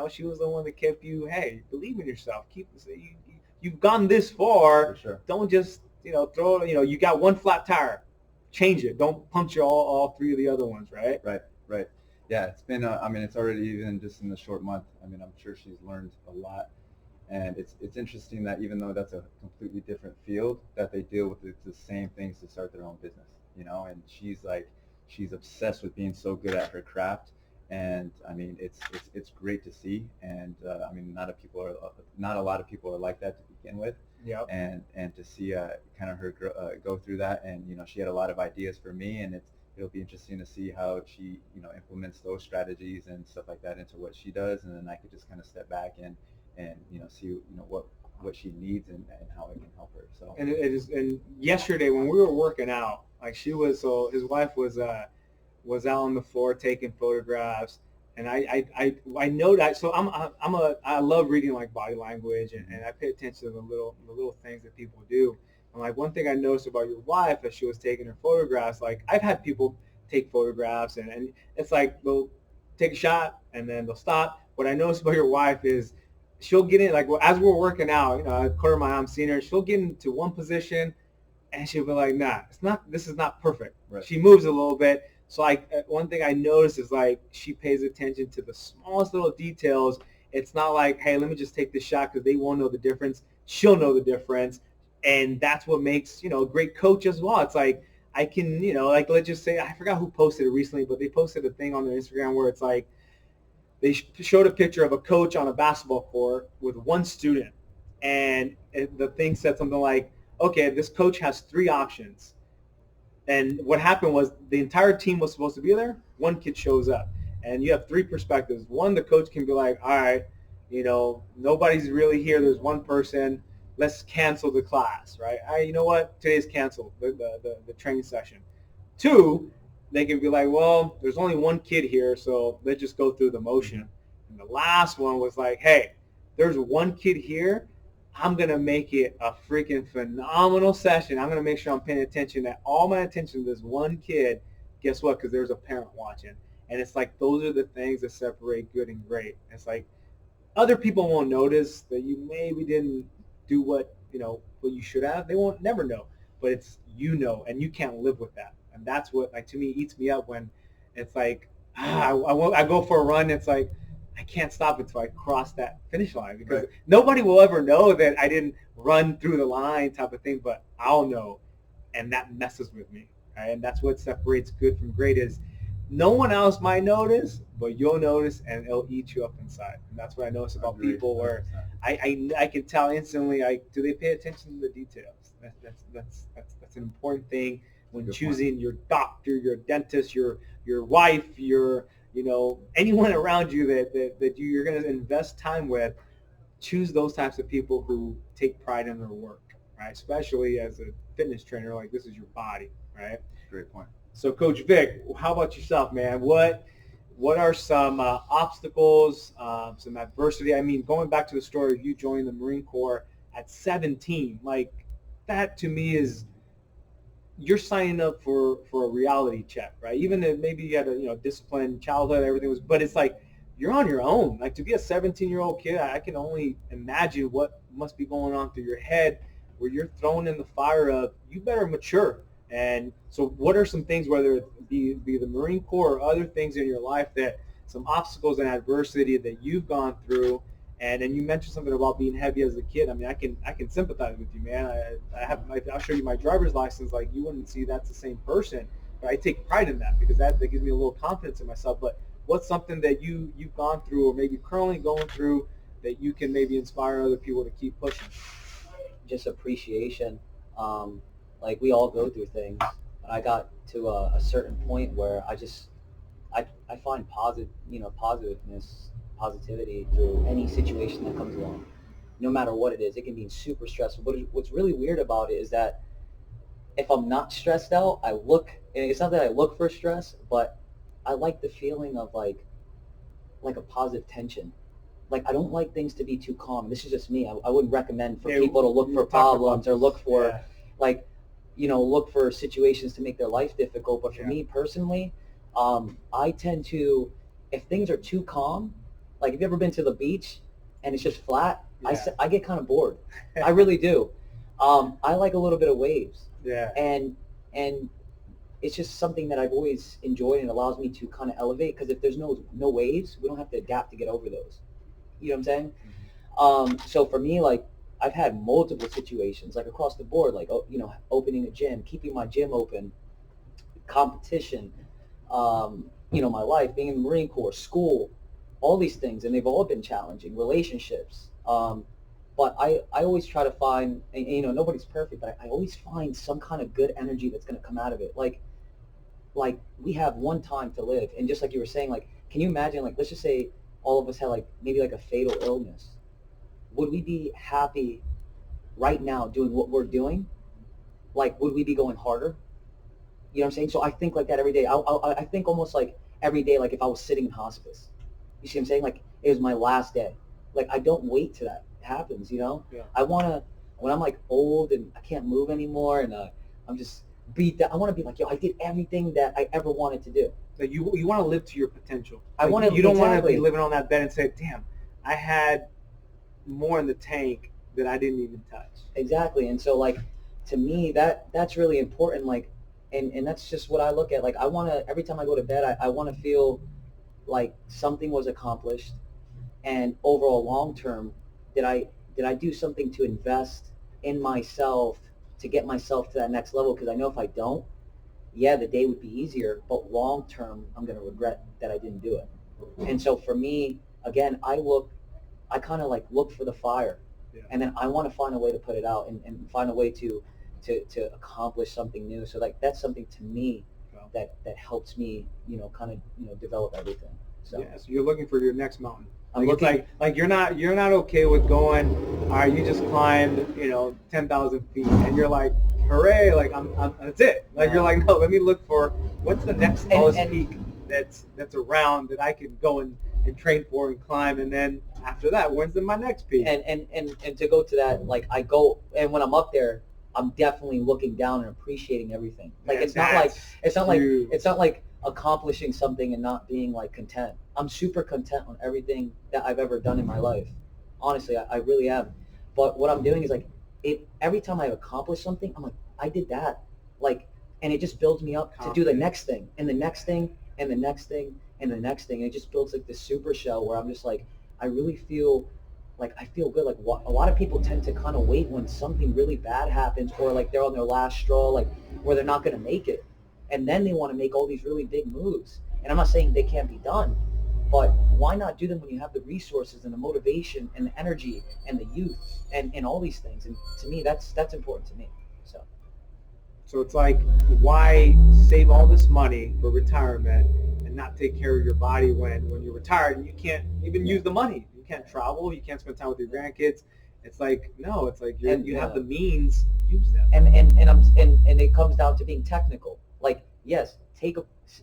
Speaker 1: she was the one that kept you. Hey, believe in yourself. You've gone this far.
Speaker 2: For sure.
Speaker 1: Don't just throw. You got one flat tire. Change it. Don't puncture all three of the other ones. Right.
Speaker 2: Right. Right. Yeah, it's been. I mean, it's already even just in the short month. I mean, I'm sure she's learned a lot, and it's interesting that even though that's a completely different field, that they deal with the same things to start their own business. And she's obsessed with being so good at her craft, and I mean, it's great to see. And I mean, not a lot of people are like that to begin with.
Speaker 1: Yeah.
Speaker 2: And to see kind of her go through that, and she had a lot of ideas for me, and it'll be interesting to see how she implements those strategies and stuff like that into what she does, and then I could just kind of step back and see what she needs and how I can help her. So
Speaker 1: And it is. And yesterday when we were working out, like his wife was out on the floor taking photographs, and I know that. So I love reading like body language, and I pay attention to the little things that people do. And like one thing I noticed about your wife as she was taking her photographs, like I've had people take photographs, and it's like they'll take a shot and then they'll stop. What I noticed about your wife is she'll get in like as we're working out, I quarter my I'm seeing her, she'll get into one position and she'll be like, nah, it's not. This is not perfect.
Speaker 2: Right.
Speaker 1: She moves a little bit. So one thing I noticed is like she pays attention to the smallest little details. It's not like, hey, let me just take this shot because they won't know the difference. She'll know the difference, and that's what makes a great coach as well. It's like I can like let's just say I forgot who posted it recently, but they posted a thing on their Instagram where it's like they showed a picture of a coach on a basketball court with one student, and the thing said something like, okay, this coach has three options. And what happened was the entire team was supposed to be there. One kid shows up, and you have three perspectives. One, the coach can be like, all right, nobody's really here. There's one person. Let's cancel the class, right? You know what? Today's canceled, the training session. Two, they can be like, well, there's only one kid here, so let's just go through the motion. And the last one was like, hey, there's one kid here. I'm going to make it a freaking phenomenal session. I'm going to make sure I'm paying attention, that all my attention to this one kid. Guess what? Because there's a parent watching. And it's like those are the things that separate good and great. It's like other people won't notice that you maybe didn't do what you should have. They won't never know. But it's and you can't live with that. And that's what like to me eats me up when it's like I go for a run. It's like I can't stop until I cross that finish line because nobody will ever know that I didn't run through the line type of thing, but I'll know, and that messes with me. Right? And that's what separates good from great is no one else might notice, but you'll notice, and it'll eat you up inside. And that's what I notice about people where I can tell instantly, like, do they pay attention to the details? That's an important thing when choosing your doctor, your dentist, your wife, your anyone around you that you're going to invest time with. Choose those types of people who take pride in their work, right? Especially as a fitness trainer, like this is your body, right?
Speaker 2: Great point.
Speaker 1: So, Coach Vick, how about yourself, man? What are some obstacles, some adversity? I mean, going back to the story of you joining the Marine Corps at 17, like that to me is you're signing up for a reality check, right? Even if maybe you had a disciplined childhood, everything was, but it's like you're on your own. Like to be a 17-year-old kid, I can only imagine what must be going on through your head where you're thrown in the fire of you better mature. And so what are some things, whether it be the Marine Corps or other things in your life, that some obstacles and adversity that you've gone through? And then you mentioned something about being heavy as a kid. I mean, I can sympathize with you, man. I'll show you my driver's license. Like you wouldn't see that's the same person, but I take pride in that because that gives me a little confidence in myself. But what's something that you've gone through or maybe currently going through that you can maybe inspire other people to keep pushing?
Speaker 3: Just appreciation. Like we all go through things. I got to a certain point where I find positivity through any situation that comes along, no matter what it is. It can be super stressful. But what's really weird about it is that if I'm not stressed out, and it's not that I look for stress, but I like the feeling of like a positive tension. Like I don't like things to be too calm. This is just me. I wouldn't recommend for
Speaker 1: Yeah,
Speaker 3: people to look
Speaker 1: we
Speaker 3: for
Speaker 1: were talking about
Speaker 3: problems or look
Speaker 1: this.
Speaker 3: for
Speaker 1: Yeah.
Speaker 3: like look for situations to make their life difficult. But for
Speaker 1: Yeah.
Speaker 3: me personally, I tend to, if things are too calm, like have you ever been to the beach and it's just flat?
Speaker 1: Yeah.
Speaker 3: I get kind of bored. I really do. I like a little bit of waves,
Speaker 1: Yeah.
Speaker 3: and it's just something that I've always enjoyed and allows me to kind of elevate. Because if there's no waves, we don't have to adapt to get over those. You know what I'm saying? So for me, like I've had multiple situations, like across the board, like opening a gym, keeping my gym open, competition, my life, being in the Marine Corps, school, all these things, and they've all been challenging. Relationships, but I always try to find, and, nobody's perfect, but I always find some kind of good energy that's going to come out of it. Like we have one time to live, and just like you were saying, like can you imagine, like let's just say all of us had like maybe like a fatal illness. Would we be happy right now doing what we're doing? Like would we be going harder? You know what I'm saying? So I think like that every day. I think almost like every day, like if I was sitting in hospice. You see what I'm saying? Like it was my last day. Like I don't wait till that happens.
Speaker 1: Yeah.
Speaker 3: I want to, when I'm like old and I can't move anymore and I'm just beat down. I want to be like, yo, I did everything that I ever wanted to do.
Speaker 1: Like you want to live to your potential.
Speaker 3: I
Speaker 1: Like,
Speaker 3: want to.
Speaker 1: you don't want to
Speaker 3: Exactly.
Speaker 1: be living on that bed and say, "Damn, I had more in the tank that I didn't even touch."
Speaker 3: Exactly. And so like to me that's really important. Like and that's just what I look at. Like I want to, every time I go to bed, I want to feel like something was accomplished, and overall long term, did I do something to invest in myself to get myself to that next level? Because I know if I don't, yeah, the day would be easier, but long term I'm going to regret that I didn't do it. And so for me, again, I kind of like look for the fire,
Speaker 1: Yeah.
Speaker 3: and then I want to find a way to put it out, and find a way to accomplish something new. So like that's something to me
Speaker 1: Yeah.
Speaker 3: that helps me, kind of develop everything. So
Speaker 1: Yeah, so you're looking for your next mountain.
Speaker 3: I'm
Speaker 1: Like it's
Speaker 3: looking.
Speaker 1: like you're not okay with going. All right, you just climbed 10,000 feet, and you're like, hooray! Like I'm that's it. Like
Speaker 3: No.
Speaker 1: you're like, no, let me look for what's the next tallest
Speaker 3: and
Speaker 1: peak that's around that I can go and train for and climb, and then after that, when's my next peak?
Speaker 3: and to go to that, like I go, and when I'm up there, I'm definitely looking down and appreciating everything. Like
Speaker 1: Man,
Speaker 3: it's not like
Speaker 1: that's
Speaker 3: it's not like
Speaker 1: huge.
Speaker 3: it's not like accomplishing something and not being like content. I'm super content on everything that I've ever done in my life. Honestly, I really am. But what I'm doing is like every time I accomplish something, I'm like, I did that. Like, and it just builds me up to do the
Speaker 1: Confident.
Speaker 3: next thing and the next thing and the next thing and the next thing. And it just builds like this super shell where I'm just like, I really feel like I feel good. Like a lot of people tend to kind of wait when something really bad happens, or like they're on their last straw, like where they're not going to make it, and then they want to make all these really big moves. And I'm not saying they can't be done, but why not do them when you have the resources and the motivation and the energy and the youth and all these things? And to me, that's important to me. So
Speaker 1: So it's like, why save all this money for retirement and not take care of your body when you're retired and you can't even use the money? You can't travel. You can't spend time with your grandkids. It's like, no, it's like you have the means, use them.
Speaker 3: and it comes down to being technical. Like, yes,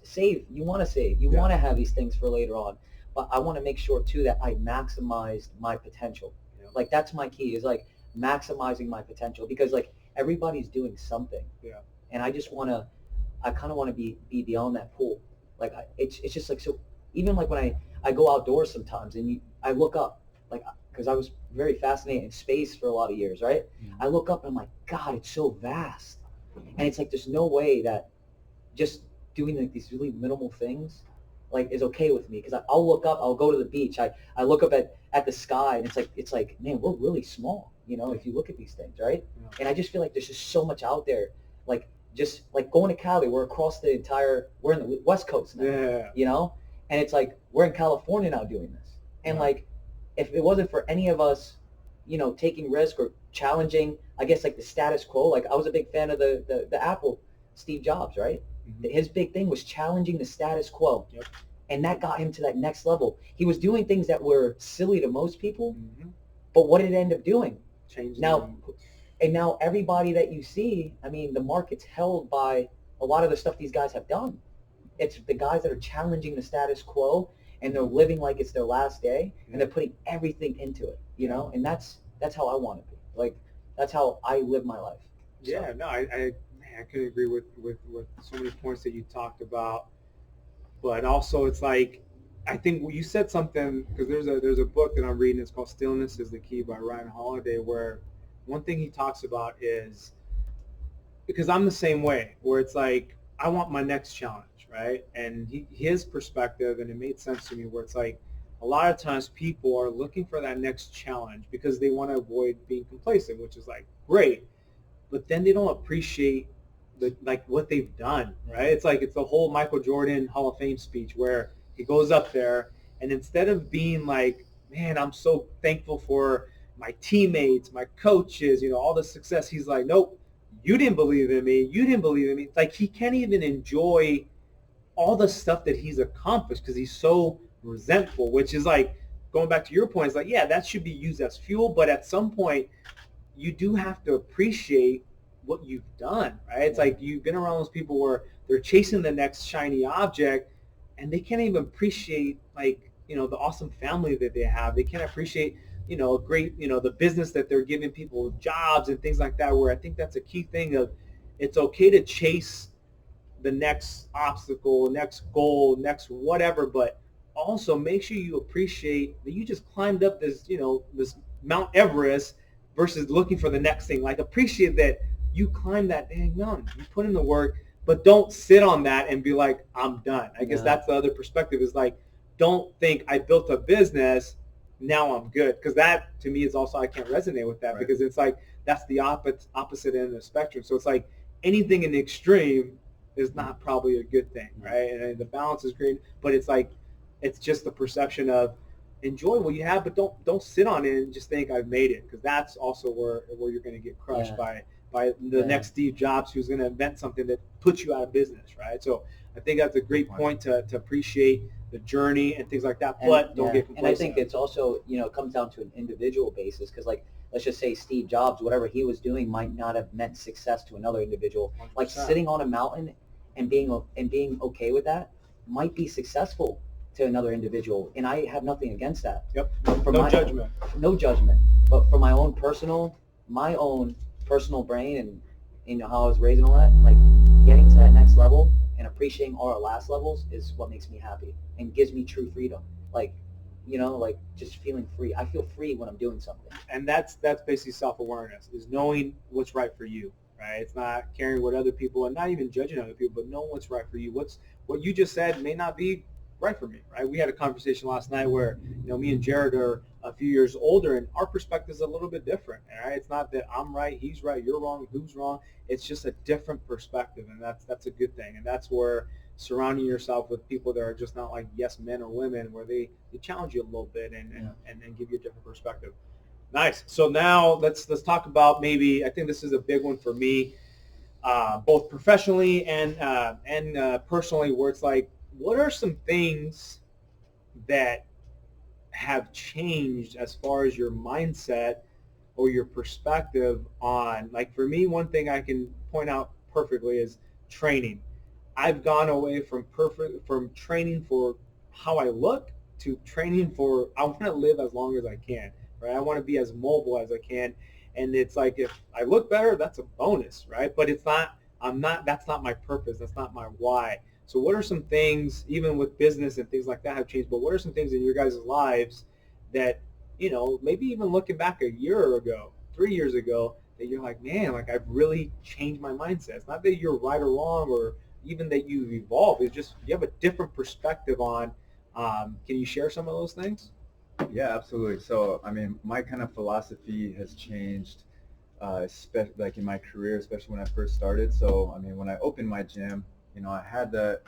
Speaker 3: save. You want to save. You
Speaker 1: Yeah.
Speaker 3: want to have these things for later on. But I want to make sure too that I maximized my potential.
Speaker 1: Yeah.
Speaker 3: Like that's my key, is like maximizing my potential, because like everybody's doing something.
Speaker 1: Yeah.
Speaker 3: And I kind of want to be beyond that pool. Like it's just like, so even like when I go outdoors sometimes and I look up, like, because I was very fascinated in space for a lot of years, right? I look up and I'm like, God, it's so vast. And it's like, there's no way that just doing like these really minimal things like is okay with me, because I'll look up, I'll go to the beach, I look up at the sky, and it's like, man, we're really small, if you look at these things, right?
Speaker 1: Yeah.
Speaker 3: And I just feel like there's just so much out there, like just like going to Cali, we're in the West Coast now,
Speaker 1: Yeah.
Speaker 3: and it's like we're in California now doing this, and
Speaker 1: Yeah.
Speaker 3: like if it wasn't for any of us, taking risk or challenging, I guess, like the status quo. Like I was a big fan of the Apple, Steve Jobs, right? His big thing was challenging the status quo.
Speaker 1: Yep.
Speaker 3: And that got him to that next level. He was doing things that were silly to most people,
Speaker 1: Mhm.
Speaker 3: but what did it end up doing?
Speaker 1: Changing.
Speaker 3: Now everybody that you see, I mean, the market's held by a lot of the stuff these guys have done. It's the guys that are challenging the status quo, and they're living like it's their last day, and they're putting everything into it, and that's how I want to be. Like that's how I live my life. So,
Speaker 1: Yeah, no, man, I couldn't agree with so many points that you talked about. But also, it's like, I think you said something, because there's a book that I'm reading. It's called "Stillness is the Key" by Ryan Holiday, where one thing he talks about is, because I'm the same way, where it's like I want my next challenge, right? And his perspective, and it made sense to me, where it's like a lot of times people are looking for that next challenge because they want to avoid being complacent, which is like great, but then they don't appreciate like what they've done, right? It's like it's the whole Michael Jordan Hall of Fame speech where he goes up there, and instead of being like, man, I'm so thankful for my teammates, my coaches, all the success, he's like, nope, you didn't believe in me. You didn't believe in me. Like he can't even enjoy all the stuff that he's accomplished because he's so resentful, which is like going back to your point. It's like, yeah, that should be used as fuel, but at some point you do have to appreciate what you've done, right? It's like you've been around those people where they're chasing the next shiny object, and they can't even appreciate, like, the awesome family that they have. They can't appreciate, a great, the business that they're giving people jobs and things like that, where I think that's a key thing of it's okay to chase the next obstacle, next goal, next whatever, but also make sure you appreciate that you just climbed up this Mount Everest versus looking for the next thing. Like appreciate that you climbed that dang mountain, you put in the work, but don't sit on that and be like, I'm done. I guess that's the other perspective, is like, don't think I built a business, now I'm good. Because that to me is also, I can't resonate with that, right? Because it's like, that's the opposite end of the spectrum. So it's like anything in the extreme is not probably a good thing, right? And the balance is great, but it's like, it's just the perception of enjoy what you have, but don't sit on it and just think I've made it, because that's also where you're going to get crushed by the next Steve Jobs, who's going to invent something that puts you out of business, right? So I think that's a great point to appreciate the journey and things like that, but don't get complacent.
Speaker 3: And I think it's also, it comes down to an individual basis, because like, let's just say Steve Jobs, whatever he was doing might not have meant success to another individual. 100%. Like sitting on a mountain and being okay with that might be successful to another individual, and I have nothing against that.
Speaker 1: Yep. No judgment.
Speaker 3: No judgment. But for my own personal brain, and how I was raised and all that, like getting to that next level and appreciating all our last levels is what makes me happy and gives me true freedom. Like, like just feeling free. I feel free when I'm doing something.
Speaker 1: And that's basically self-awareness, is knowing what's right for you, right? It's not caring what other people, and not even judging other people, but knowing what's right for you. What you just said may not be right for me, right? We had a conversation last night where, me and Jared are a few years older, and our perspective is a little bit different, right? It's not that I'm right, he's right, you're wrong, who's wrong. It's just a different perspective, and that's a good thing. And that's where surrounding yourself with people that are just not like yes men or women, where they challenge you a little bit and give you a different perspective. Nice. So now let's talk about, maybe, I think this is a big one for me, both professionally and personally, where it's like, what are some things that have changed as far as your mindset or your perspective on, like, for me, one thing I can point out perfectly is training. I've gone away from training for how I look to training for, I want to live as long as I can, right? I want to be as mobile as I can. And it's like, if I look better, that's a bonus, right? But that's not my purpose. That's not my why. So what are some things, even with business and things like that have changed, but what are some things in your guys' lives that, maybe even looking back a year ago, 3 years ago, that you're like, man, like I've really changed my mindset. It's not that you're right or wrong or even that you've evolved. It's just you have a different perspective on. Can you share some of those things?
Speaker 2: Yeah, absolutely. So, I mean, my kind of philosophy has changed, like in my career, especially when I first started. So, I mean, when I opened my gym, I had the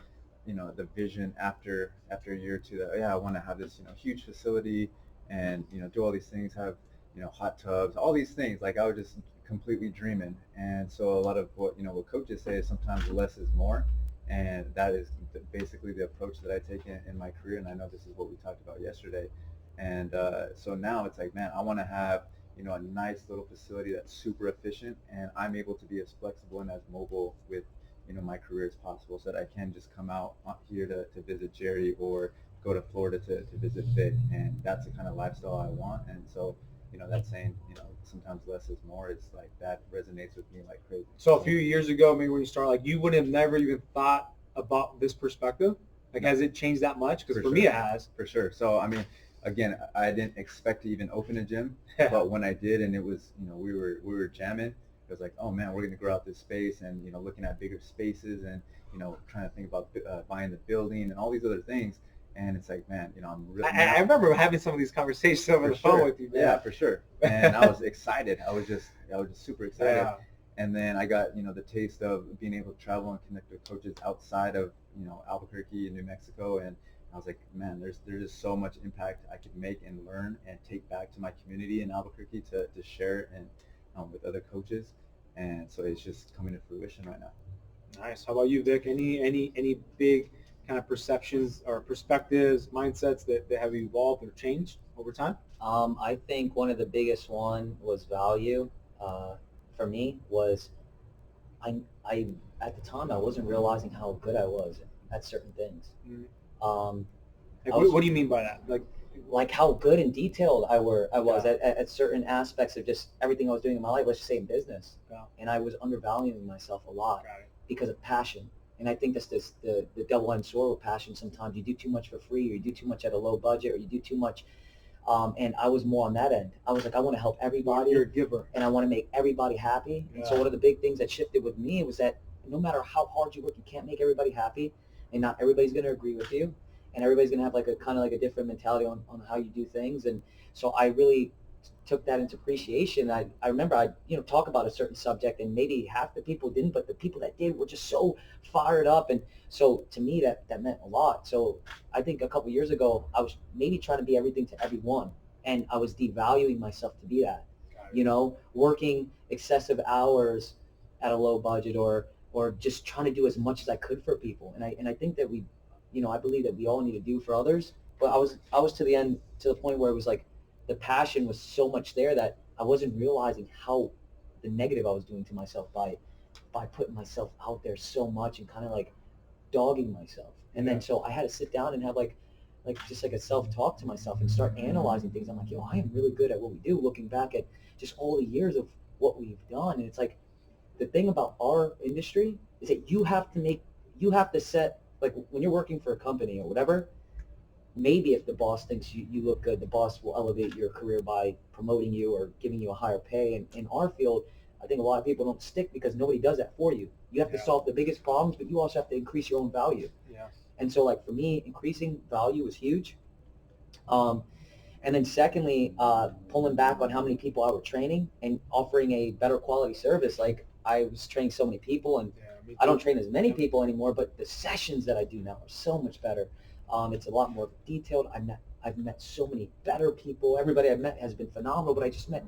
Speaker 2: vision after a year or two that, yeah, I want to have this, huge facility and, do all these things, have, hot tubs, all these things. Like I was just completely dreaming. And so a lot of what coaches say is sometimes less is more. And that is basically the approach that I take in my career. And I know this is what we talked about yesterday. And so now it's like, man, I want to have, a nice little facility that's super efficient, and I'm able to be as flexible and as mobile with, my career as possible, so that I can just come out here to visit Jerry or go to Florida to visit Vick. And that's the kind of lifestyle I want. And so, that saying, sometimes less is more, it's like that resonates with me like crazy.
Speaker 1: So a few years ago, maybe when you started, like you would have never even thought about this perspective. Like, has it changed that much? Because for me, it has.
Speaker 2: For sure. So, I mean, again, I didn't expect to even open a gym, but when I did, and it was, we were jamming, it was like, oh man, we're going to grow out this space, and, looking at bigger spaces, and, trying to think about buying the building and all these other things. And it's like, man, I'm really.
Speaker 1: I remember having some of these conversations over the phone with you, man.
Speaker 2: Yeah, for sure. And I was excited. I was just super excited.
Speaker 1: Yeah.
Speaker 2: And then I got, the taste of being able to travel and connect with coaches outside of, Albuquerque and New Mexico. And I was like, man, there's just so much impact I could make and learn and take back to my community in Albuquerque to share and with other coaches. And so it's just coming to fruition right now.
Speaker 1: Nice. How about you, Vic? Any big kind of perceptions or perspectives, mindsets that have evolved or changed over time?
Speaker 3: I think one of the biggest one was value. For me was I at the time I wasn't realizing how good I was at certain things. Um,
Speaker 1: What do you mean by that?
Speaker 3: Like how good and detailed I was at certain aspects of just everything I was doing in my life. Let's just say in business, and I was undervaluing myself a lot because of passion. And I think that's the double-edged sword with passion. Sometimes you do too much for free, or you do too much at a low budget, or you do too much. And I was more on that end. I was like, I want to help everybody.
Speaker 1: You're a giver.
Speaker 3: And I want to make everybody happy. And so one of the big things that shifted with me was that no matter how hard you work, you can't make everybody happy. And not everybody's going to agree with you. And everybody's going to have like a kind of like a different mentality on how you do things. And so I really took that into appreciation. I remember I talk about a certain subject, and maybe half the people didn't, but the people that did were just so fired up. And so to me that meant a lot. So I think a couple of years ago I was maybe trying to be everything to everyone, and I was devaluing myself to be that. Working excessive hours at a low budget, or just trying to do as much as I could for people. And I think that I believe that we all need to do for others. But I was to the point where it was like the passion was so much there that I wasn't realizing how the negative I was doing to myself by putting myself out there so much and kind of like dogging myself. And then so I had to sit down and have like just like a self-talk to myself and start analyzing things. I'm like, yo, I am really good at what we do, looking back at just all the years of what we've done. And it's like the thing about our industry is that you have to set, like when you're working for a company or whatever, maybe if the boss thinks you look good, the boss will elevate your career by promoting you or giving you a higher pay. And in our field, I think a lot of people don't stick because nobody does that for you. You have to solve the biggest problems, but you also have to increase your own value.
Speaker 1: Yeah.
Speaker 3: And so like for me, increasing value is huge. And then secondly, pulling back on how many people I were training and offering a better quality service. Like I was training so many people, and I don't train as many people anymore, but the sessions that I do now are so much better. It's a lot more detailed. I've met so many better people. Everybody I've met has been phenomenal, but I just met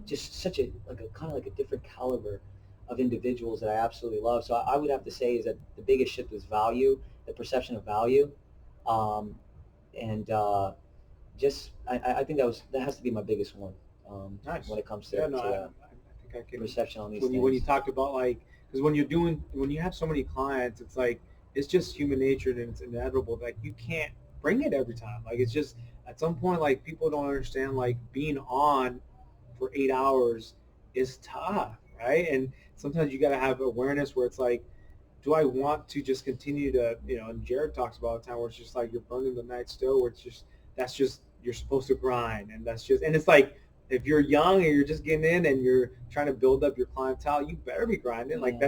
Speaker 3: just such a kind of like a different caliber of individuals that I absolutely love. So I would have to say is that the biggest shift is value, the perception of value, and just I think that has to be my biggest one.
Speaker 1: Nice.
Speaker 3: When it comes to,
Speaker 1: I think I can
Speaker 3: perception on these
Speaker 1: when
Speaker 3: things.
Speaker 1: when you talked about because when you have so many clients, it's like it's just human nature and it's inevitable. Like you can't bring it every time. Like it's just at some point, like people don't understand, like being on for 8 hours is tough, right? And sometimes you got to have awareness where it's like do I want to just continue to, and Jared talks about a time where it's just like you're burning the night still, where it's just, that's just, you're supposed to grind. And that's just, and it's like, if you're young and you're just getting in and you're trying to build up your clientele, you better be grinding. Like,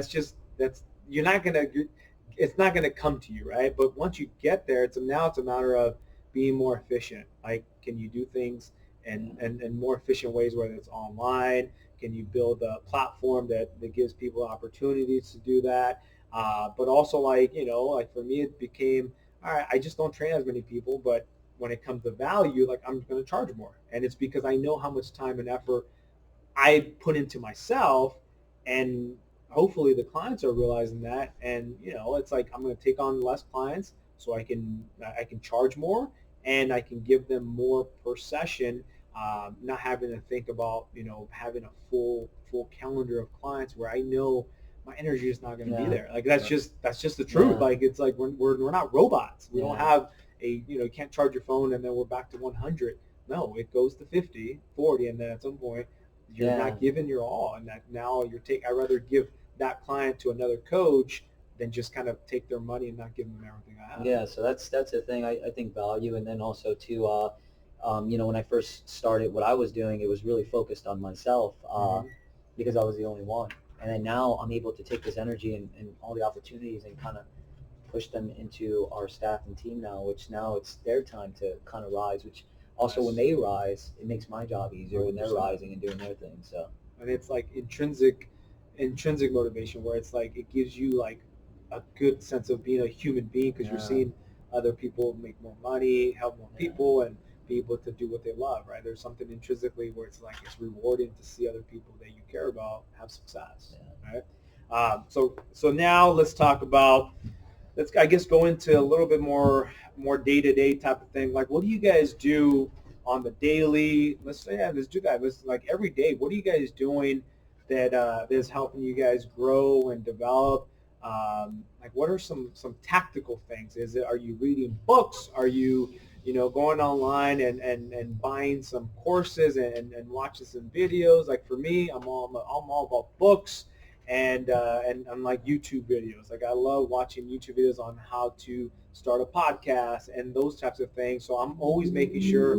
Speaker 1: you're not going to, it's not going to come to you, right? But once you get there, now it's a matter of being more efficient. Like, can you do things and more efficient ways, whether it's online? Can you build a platform that gives people opportunities to do that? But also, like, like for me, it became, all right, I just don't train as many people, but when it comes to value, like, I'm going to charge more. And it's because I know how much time and effort I put into myself, and hopefully the clients are realizing that. And it's like I'm going to take on less clients so I can charge more, and I can give them more per session, not having to think about having a full calendar of clients where I know my energy is not going to be there. Like, that's just the truth. Like, it's like we're not robots. We don't have you can't charge your phone and then we're back to 100. No, it goes to 50, 40, and then at some point you're not giving your all, and that now I'd rather give that client to another coach than just kind of take their money and not give them everything I have.
Speaker 3: Yeah, so that's the thing. I think value, and then also too, when I first started, what I was doing, it was really focused on myself because I was the only one. And then now I'm able to take this energy and all the opportunities and kind of push them into our staff and team now, which now it's their time to kind of rise, which also when they rise, it makes my job easier when they're
Speaker 1: 100%.
Speaker 3: rising and doing their thing. So,
Speaker 1: And it's like intrinsic motivation, where it's like it gives you like a good sense of being a human being, because you're seeing other people make more money, help more people, and be able to do what they love, right? There's something intrinsically where it's like it's rewarding to see other people that you care about have success, right? So now let's talk about, let's, I guess, go into a little bit more day-to-day type of thing. Like, what do you guys do on the daily? Let's do that. Let's, like, every day, what are you guys doing that is helping you guys grow and develop? Like, what are some tactical things? Are you reading books? Are you going online and buying some courses and watching some videos? Like, for me, I'm all about books and like YouTube videos. Like, I love watching YouTube videos on how to start a podcast and those types of things. So I'm always making sure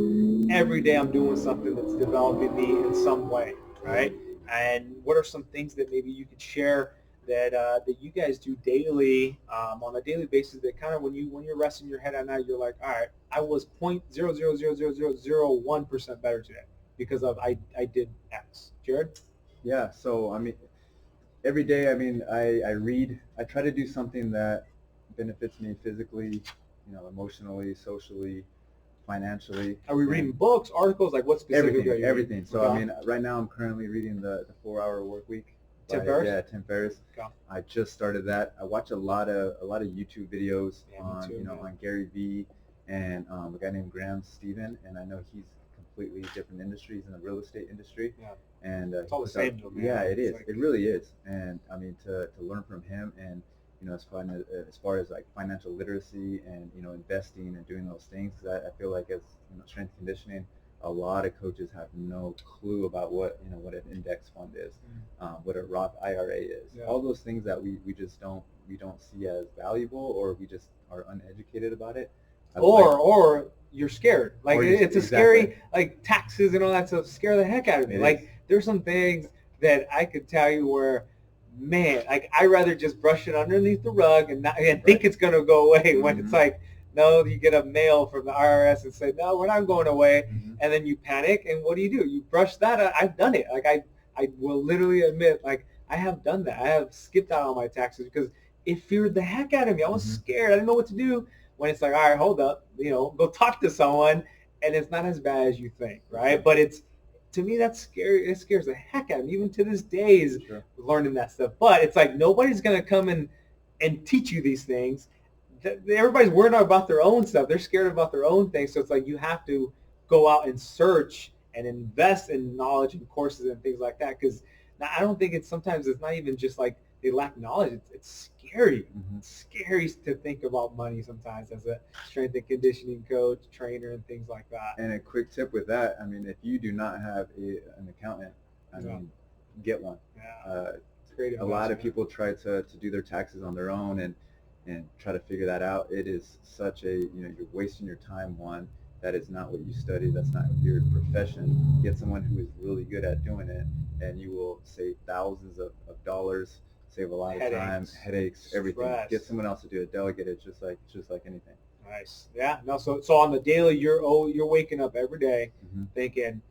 Speaker 1: every day I'm doing something that's developing me in some way, right? And what are some things that maybe you could share that you guys do daily, on a daily basis, that kind of when you're resting your head at night, you're like, all right, I was 0.0000001% better today because of I did X. Jared?
Speaker 2: Yeah. So I mean, every day, I mean, I read. I try to do something that benefits me physically, emotionally, socially, financially.
Speaker 1: Are we reading books, articles? Like, what specifically are you reading?
Speaker 2: Everything. So I mean, right now I'm currently reading the 4 Hour Work Week.
Speaker 1: Tim Ferriss?
Speaker 2: Yeah, Tim Ferriss.
Speaker 1: Okay.
Speaker 2: I just started that. I watch a lot of YouTube videos on
Speaker 1: too,
Speaker 2: on Gary Vee and a guy named Graham Stephen, and I know he's completely different industry. He's in the real estate industry.
Speaker 1: Yeah.
Speaker 2: And
Speaker 1: it's all the same though, man.
Speaker 2: Yeah, it is.
Speaker 1: Like,
Speaker 2: it really is. And I mean, to learn from him, and as far as like financial literacy and investing and doing those things, because I feel like as strength conditioning, a lot of coaches have no clue about what what an index fund is, what a Roth IRA is, all those things that we just don't see as valuable, or we just are uneducated about it.
Speaker 1: Or you're scared. Like, it's a
Speaker 2: exactly.
Speaker 1: scary, like, taxes and all that stuff scare the heck out of me. Like, there's some things that I could tell you where, man, like, I'd rather just brush it underneath the rug and think it's going to go away, when it's like, no, you get a mail from the IRS and say, no, we're not going away. And then you panic, and what do? You brush that out. I've done it. Like, I will literally admit, like, I have done that. I have skipped out on my taxes because it feared the heck out of me. I was scared. I didn't know what to do. When it's like, all right, hold up, go talk to someone, and it's not as bad as you think, right? But to me, that's scary. It scares the heck out of me, even to this day, is learning that stuff. But it's like, nobody's going to come and teach you these things. Everybody's worried about their own stuff. They're scared about their own things. So it's like, you have to go out and search and invest in knowledge and courses and things like that. Because I don't think sometimes it's not even just like they lack knowledge. It's scary. It's scary to think about money sometimes as a strength and conditioning coach, trainer, and things like that.
Speaker 2: And a quick tip with that, I mean, if you do not have an accountant, I mean, get one.
Speaker 1: Creative
Speaker 2: a lot of
Speaker 1: investment.
Speaker 2: people try to do their taxes on their own and try to figure that out. It is such a, you're wasting your time. One, that is not what you study. That's not your profession. Get someone who is really good at doing it, and you will save thousands of dollars, save a lot of time, headaches, everything.
Speaker 1: Stress.
Speaker 2: Get someone else to do it. Delegate it, just like anything.
Speaker 1: Nice. Yeah. No. So on the daily, you're waking up every day thinking,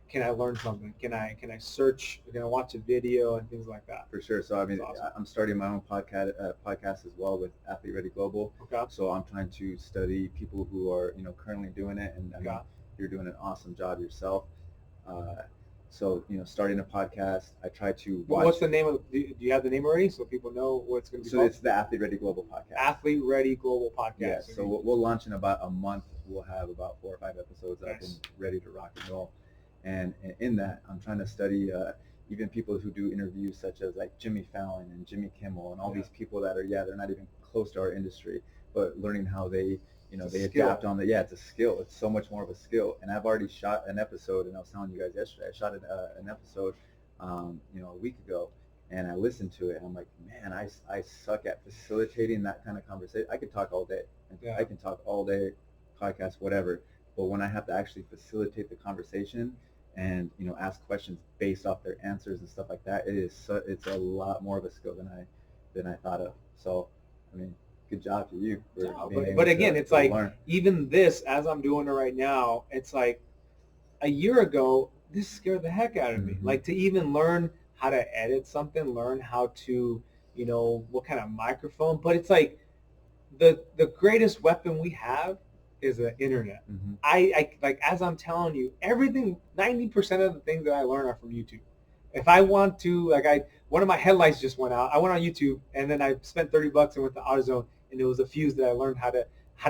Speaker 1: can I learn something? Can I search? Can I watch a video and things like that?
Speaker 2: For sure. So I mean,
Speaker 1: That's awesome.
Speaker 2: I'm starting my own podcast as well with Athlete Ready Global.
Speaker 1: Okay.
Speaker 2: So I'm trying to study people who are currently doing it, and I mean, you're doing an awesome job yourself. So starting a podcast, I try to watch.
Speaker 1: What's the name of? Do you have the name already, so people know what it's going to be?
Speaker 2: So
Speaker 1: called?
Speaker 2: it's the Athlete Ready Global podcast.
Speaker 1: Athlete Ready Global podcast.
Speaker 2: Yeah. So we'll launch in about a month. We'll have about 4 or 5 episodes up and ready to rock and roll. And in that, I'm trying to study even people who do interviews such as like Jimmy Fallon and Jimmy Kimmel and all these people that are they're not even close to our industry, but learning how they they adapt on the it's a skill. It's so much more of a skill. And I've already shot an episode, and I was telling you guys yesterday, I shot an episode a week ago, and I listened to it, and I'm like, man, I suck at facilitating that kind of conversation. I could talk all day. I can talk all day, podcast, whatever. But when I have to actually facilitate the conversation and ask questions based off their answers and stuff like that, it's a lot more of a skill than I thought of. So I mean, good job to you for being
Speaker 1: but again, it's like
Speaker 2: learn.
Speaker 1: Even this, as I'm doing it right now, it's like a year ago, this scared the heck out of me. Like to even learn how to edit something, learn how to what kind of microphone. But it's like the greatest weapon we have is the internet. I like, as I'm telling you, everything, 90% of the things that I learn are from YouTube. If I want to, one of my headlights just went out. I went on YouTube, and then I spent $30 and went to AutoZone, and it was a fuse that I learned how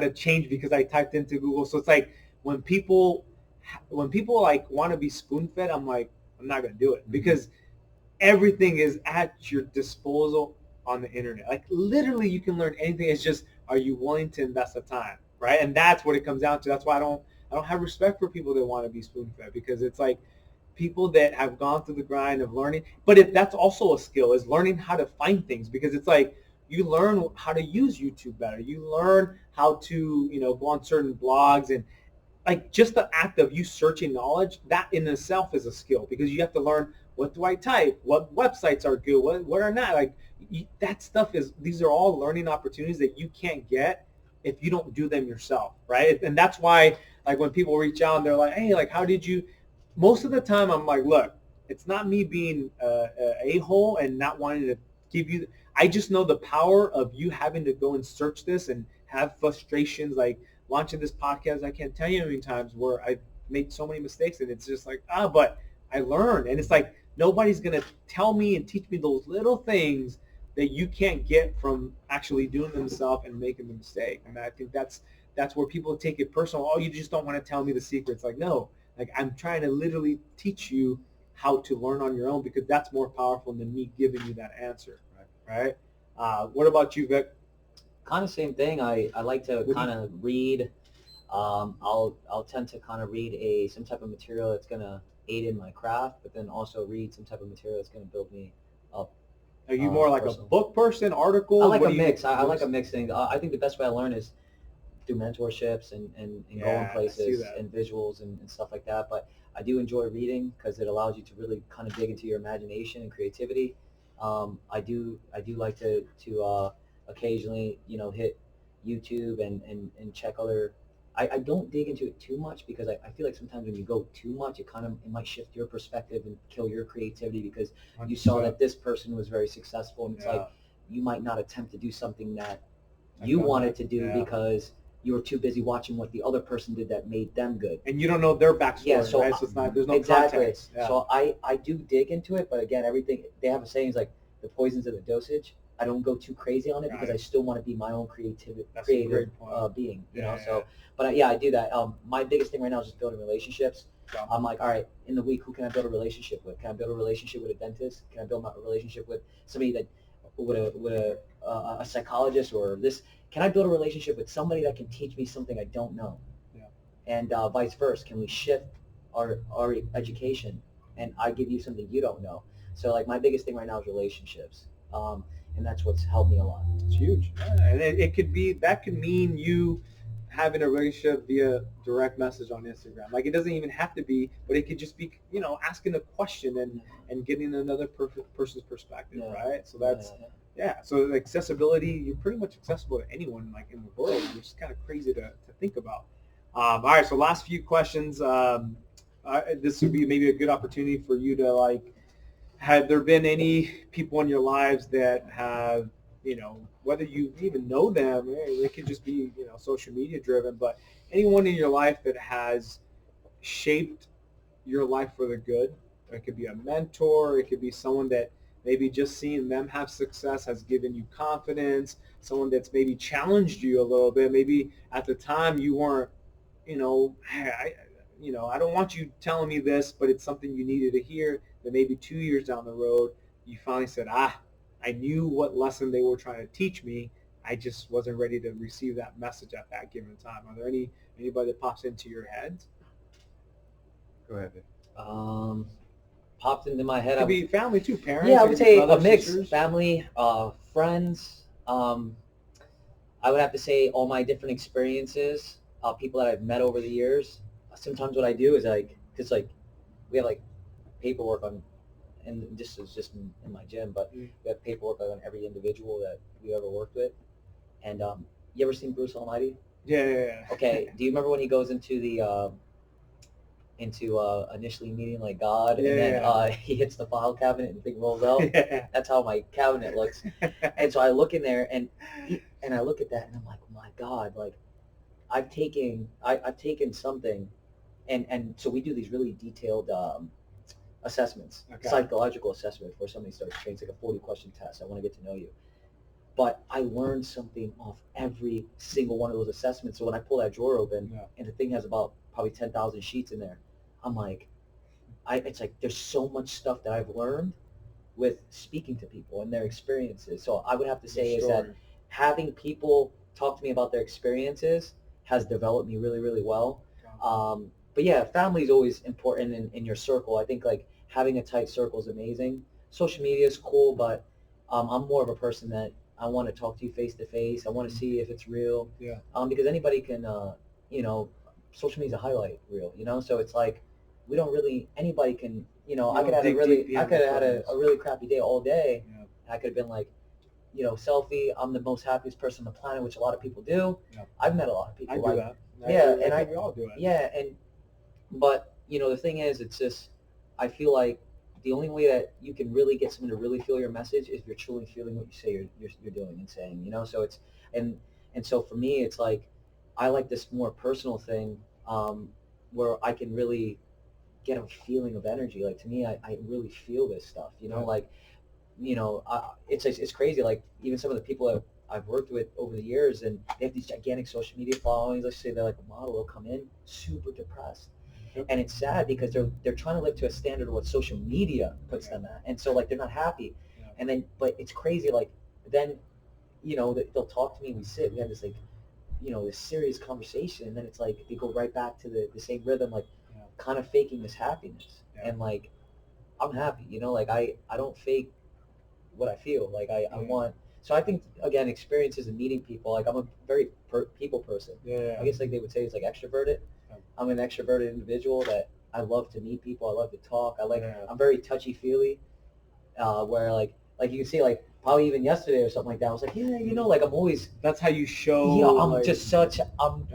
Speaker 1: to change because I typed into Google. So it's like when people like want to be spoon fed, I'm like, I'm not gonna do it because everything is at your disposal on the internet. Like literally, you can learn anything. It's just, are you willing to invest the time, right? And that's what it comes down to. That's why I don't have respect for people that want to be spoon fed, because it's like people that have gone through the grind of learning. But if that's also a skill, is learning how to find things, because it's like you learn how to use YouTube better. You learn how to go on certain blogs, and like just the act of you searching knowledge, that in itself is a skill, because you have to learn, what do I type, what websites are good, what are not. Like that stuff these are all learning opportunities that you can't get if you don't do them yourself, right? And that's why, like, when people reach out and they're like, hey, like, how did you, most of the time I'm like, look, it's not me being a hole and not wanting to give you, I just know the power of you having to go and search this and have frustrations, like launching this podcast. I can't tell you how many times where I've made so many mistakes, and it's just like, but I learned. And it's like, nobody's going to tell me and teach me those little things that you can't get from actually doing them yourself and making the mistake. And I think that's where people take it personal. Oh, you just don't want to tell me the secrets. Like, no, like I'm trying to literally teach you how to learn on your own, because that's more powerful than me giving you that answer. Right? What about you, Vic?
Speaker 3: Kind of same thing. I like to kind of read. I'll tend to kind of read some type of material that's going to aid in my craft, but then also read some type of material that's going to build me up.
Speaker 1: Are you more like
Speaker 3: personally.
Speaker 1: a book person, article?
Speaker 3: I like a mix. I like a mix thing. I think the best way I learn is through mentorships and going places and visuals and stuff like that. But I do enjoy reading because it allows you to really kind of dig into your imagination and creativity. I do like to occasionally hit YouTube and check other. I don't dig into it too much, because I feel like sometimes when you go too much, it might shift your perspective and kill your creativity, because 100%. You saw that this person was very successful, and it's like you might not attempt to do something that you wanted to do because you were too busy watching what the other person did that made them good.
Speaker 1: And you don't know their backstory,
Speaker 3: yeah, so
Speaker 1: right? So it's not, there's no context.
Speaker 3: Yeah. So I do dig into it, but again, everything, they have a saying, is like the poison's in the dosage. I don't go too crazy on it because I still want to be my own creative being, you know. So, but I do that. My biggest thing right now is just building relationships. Yeah. I'm like, all right, in the week, who can I build a relationship with? Can I build a relationship with a dentist? Can I build a relationship with somebody that, with a psychologist, or this? Can I build a relationship with somebody that can teach me something I don't know? Yeah. And vice versa. Can we shift our education, and I give you something you don't know? So like my biggest thing right now is relationships, and that's what's helped me a lot.
Speaker 1: It's huge. Yeah. And it could be, that could mean you having a relationship via direct message on Instagram. Like it doesn't even have to be, but it could just be, asking a question and getting another person's perspective,
Speaker 3: Yeah.
Speaker 1: right? So that's, yeah. So the accessibility, you're pretty much accessible to anyone like in the world, which is kind of crazy to think about. All right. So last few questions. This would be maybe a good opportunity for you to like, had there been any people in your lives that have, whether you even know them, it could just be, social media driven, but anyone in your life that has shaped your life for the good? It could be a mentor. It could be someone that maybe just seeing them have success has given you confidence. Someone that's maybe challenged you a little bit. Maybe at the time you weren't, hey, I don't want you telling me this, but it's something you needed to hear. That maybe 2 years down the road, you finally said, I knew what lesson they were trying to teach me. I just wasn't ready to receive that message at that given time. Are there anybody that pops into your head?
Speaker 2: Go ahead, Vic.
Speaker 3: Popped into my head.
Speaker 1: It could be family too, parents.
Speaker 3: Yeah, I
Speaker 1: it
Speaker 3: would
Speaker 1: could be
Speaker 3: say a
Speaker 1: brothers,
Speaker 3: mix.
Speaker 1: sisters.
Speaker 3: Family, friends. I would have to say all my different experiences, people that I've met over the years. Sometimes what I do is like, because like we have like paperwork on, and this is just in my gym, but we have paperwork on every individual that we ever worked with. And you ever seen Bruce Almighty?
Speaker 1: Yeah.
Speaker 3: Okay. Do you remember when he goes into the initially meeting like God, and then he hits the file cabinet and the thing rolls out?
Speaker 1: Yeah.
Speaker 3: That's how my cabinet looks. And so I look in there and I look at that and I'm like, oh my God, like I've taken something, and so we do these really detailed assessments,
Speaker 1: Okay.
Speaker 3: psychological assessment before somebody starts training. It's like a 40-question test. I want to get to know you. But I learned something off every single one of those assessments. So when I pull that drawer open and the thing has about probably 10,000 sheets in there, I'm like, it's like there's so much stuff that I've learned with speaking to people and their experiences. So I would have to say is that having people talk to me about their experiences has developed me really, really well. But yeah, family is always important in your circle. I think like having a tight circle is amazing. Social media is cool, but I'm more of a person that I want to talk to you face to face. I want to see if it's real.
Speaker 1: Yeah.
Speaker 3: Because anybody can, social media is a highlight reel, So it's like we don't really, anybody can, I could have had a really crappy day all day.
Speaker 1: Yeah.
Speaker 3: I could have been like, selfie, I'm the most happiest person on the planet, which a lot of people do.
Speaker 1: Yeah.
Speaker 3: I've met a lot of people.
Speaker 1: I do that.
Speaker 3: And
Speaker 1: I think we all do it.
Speaker 3: Yeah, but the thing is, it's just, I feel like the only way that you can really get someone to really feel your message is if you're truly feeling what you say you're doing and saying, So it's, and so for me, it's like, I like this more personal thing, where I can really get a feeling of energy. Like to me, I really feel this stuff, like, it's crazy. Like even some of the people that I've worked with over the years, and they have these gigantic social media followings. Let's say they're like a model, they'll come in super depressed.
Speaker 1: Yep.
Speaker 3: And it's sad because they're trying to live to a standard of what social media puts them at, and so like they're not happy.
Speaker 1: Yeah.
Speaker 3: And then, but it's crazy. Like then, they'll talk to me. We have this like, this serious conversation, and then it's like they go right back to the same rhythm, like kind of faking this happiness. And like, I'm happy, like I don't fake what I feel. Like I want. So I think again, experiences and meeting people. Like I'm a very people person.
Speaker 1: Yeah.
Speaker 3: I guess like they would say it's like extroverted. I'm an extroverted individual that I love to meet people. I love to talk. I'm very touchy feely. Where like you can see like probably even yesterday or something like that. I was like, like I'm always.
Speaker 1: That's how you show.
Speaker 3: Yeah, I'm just such. I'm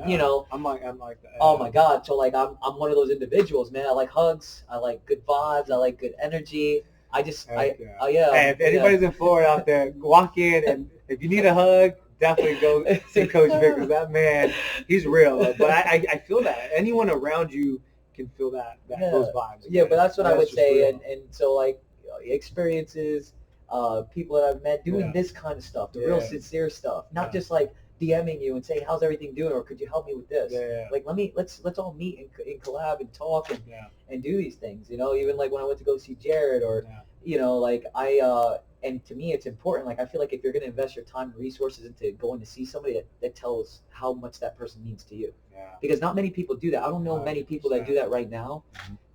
Speaker 1: I'm like that.
Speaker 3: Oh my God! So like I'm one of those individuals, man. I like hugs. I like good vibes. I like good energy. I just
Speaker 1: Hey, if anybody's in Florida out there, walk in, and if you need a hug, definitely go see Coach Vick, because that man, he's real. But I feel that anyone around you can feel that those vibes.
Speaker 3: Yeah,
Speaker 1: man.
Speaker 3: but that's what I would say,
Speaker 1: real.
Speaker 3: and so like experiences, people that I've met doing this kind of stuff, the real sincere stuff, not just like DMing you and saying how's everything doing, or could you help me with this? Like let's all meet and collab and talk and do these things. Even like when I went to go see Jared, or like I and to me it's important. Like I feel like if you're going to invest your time and resources into going to see somebody, that tells how much that person means to you. Because not many people do that. I don't know many people that do that right now,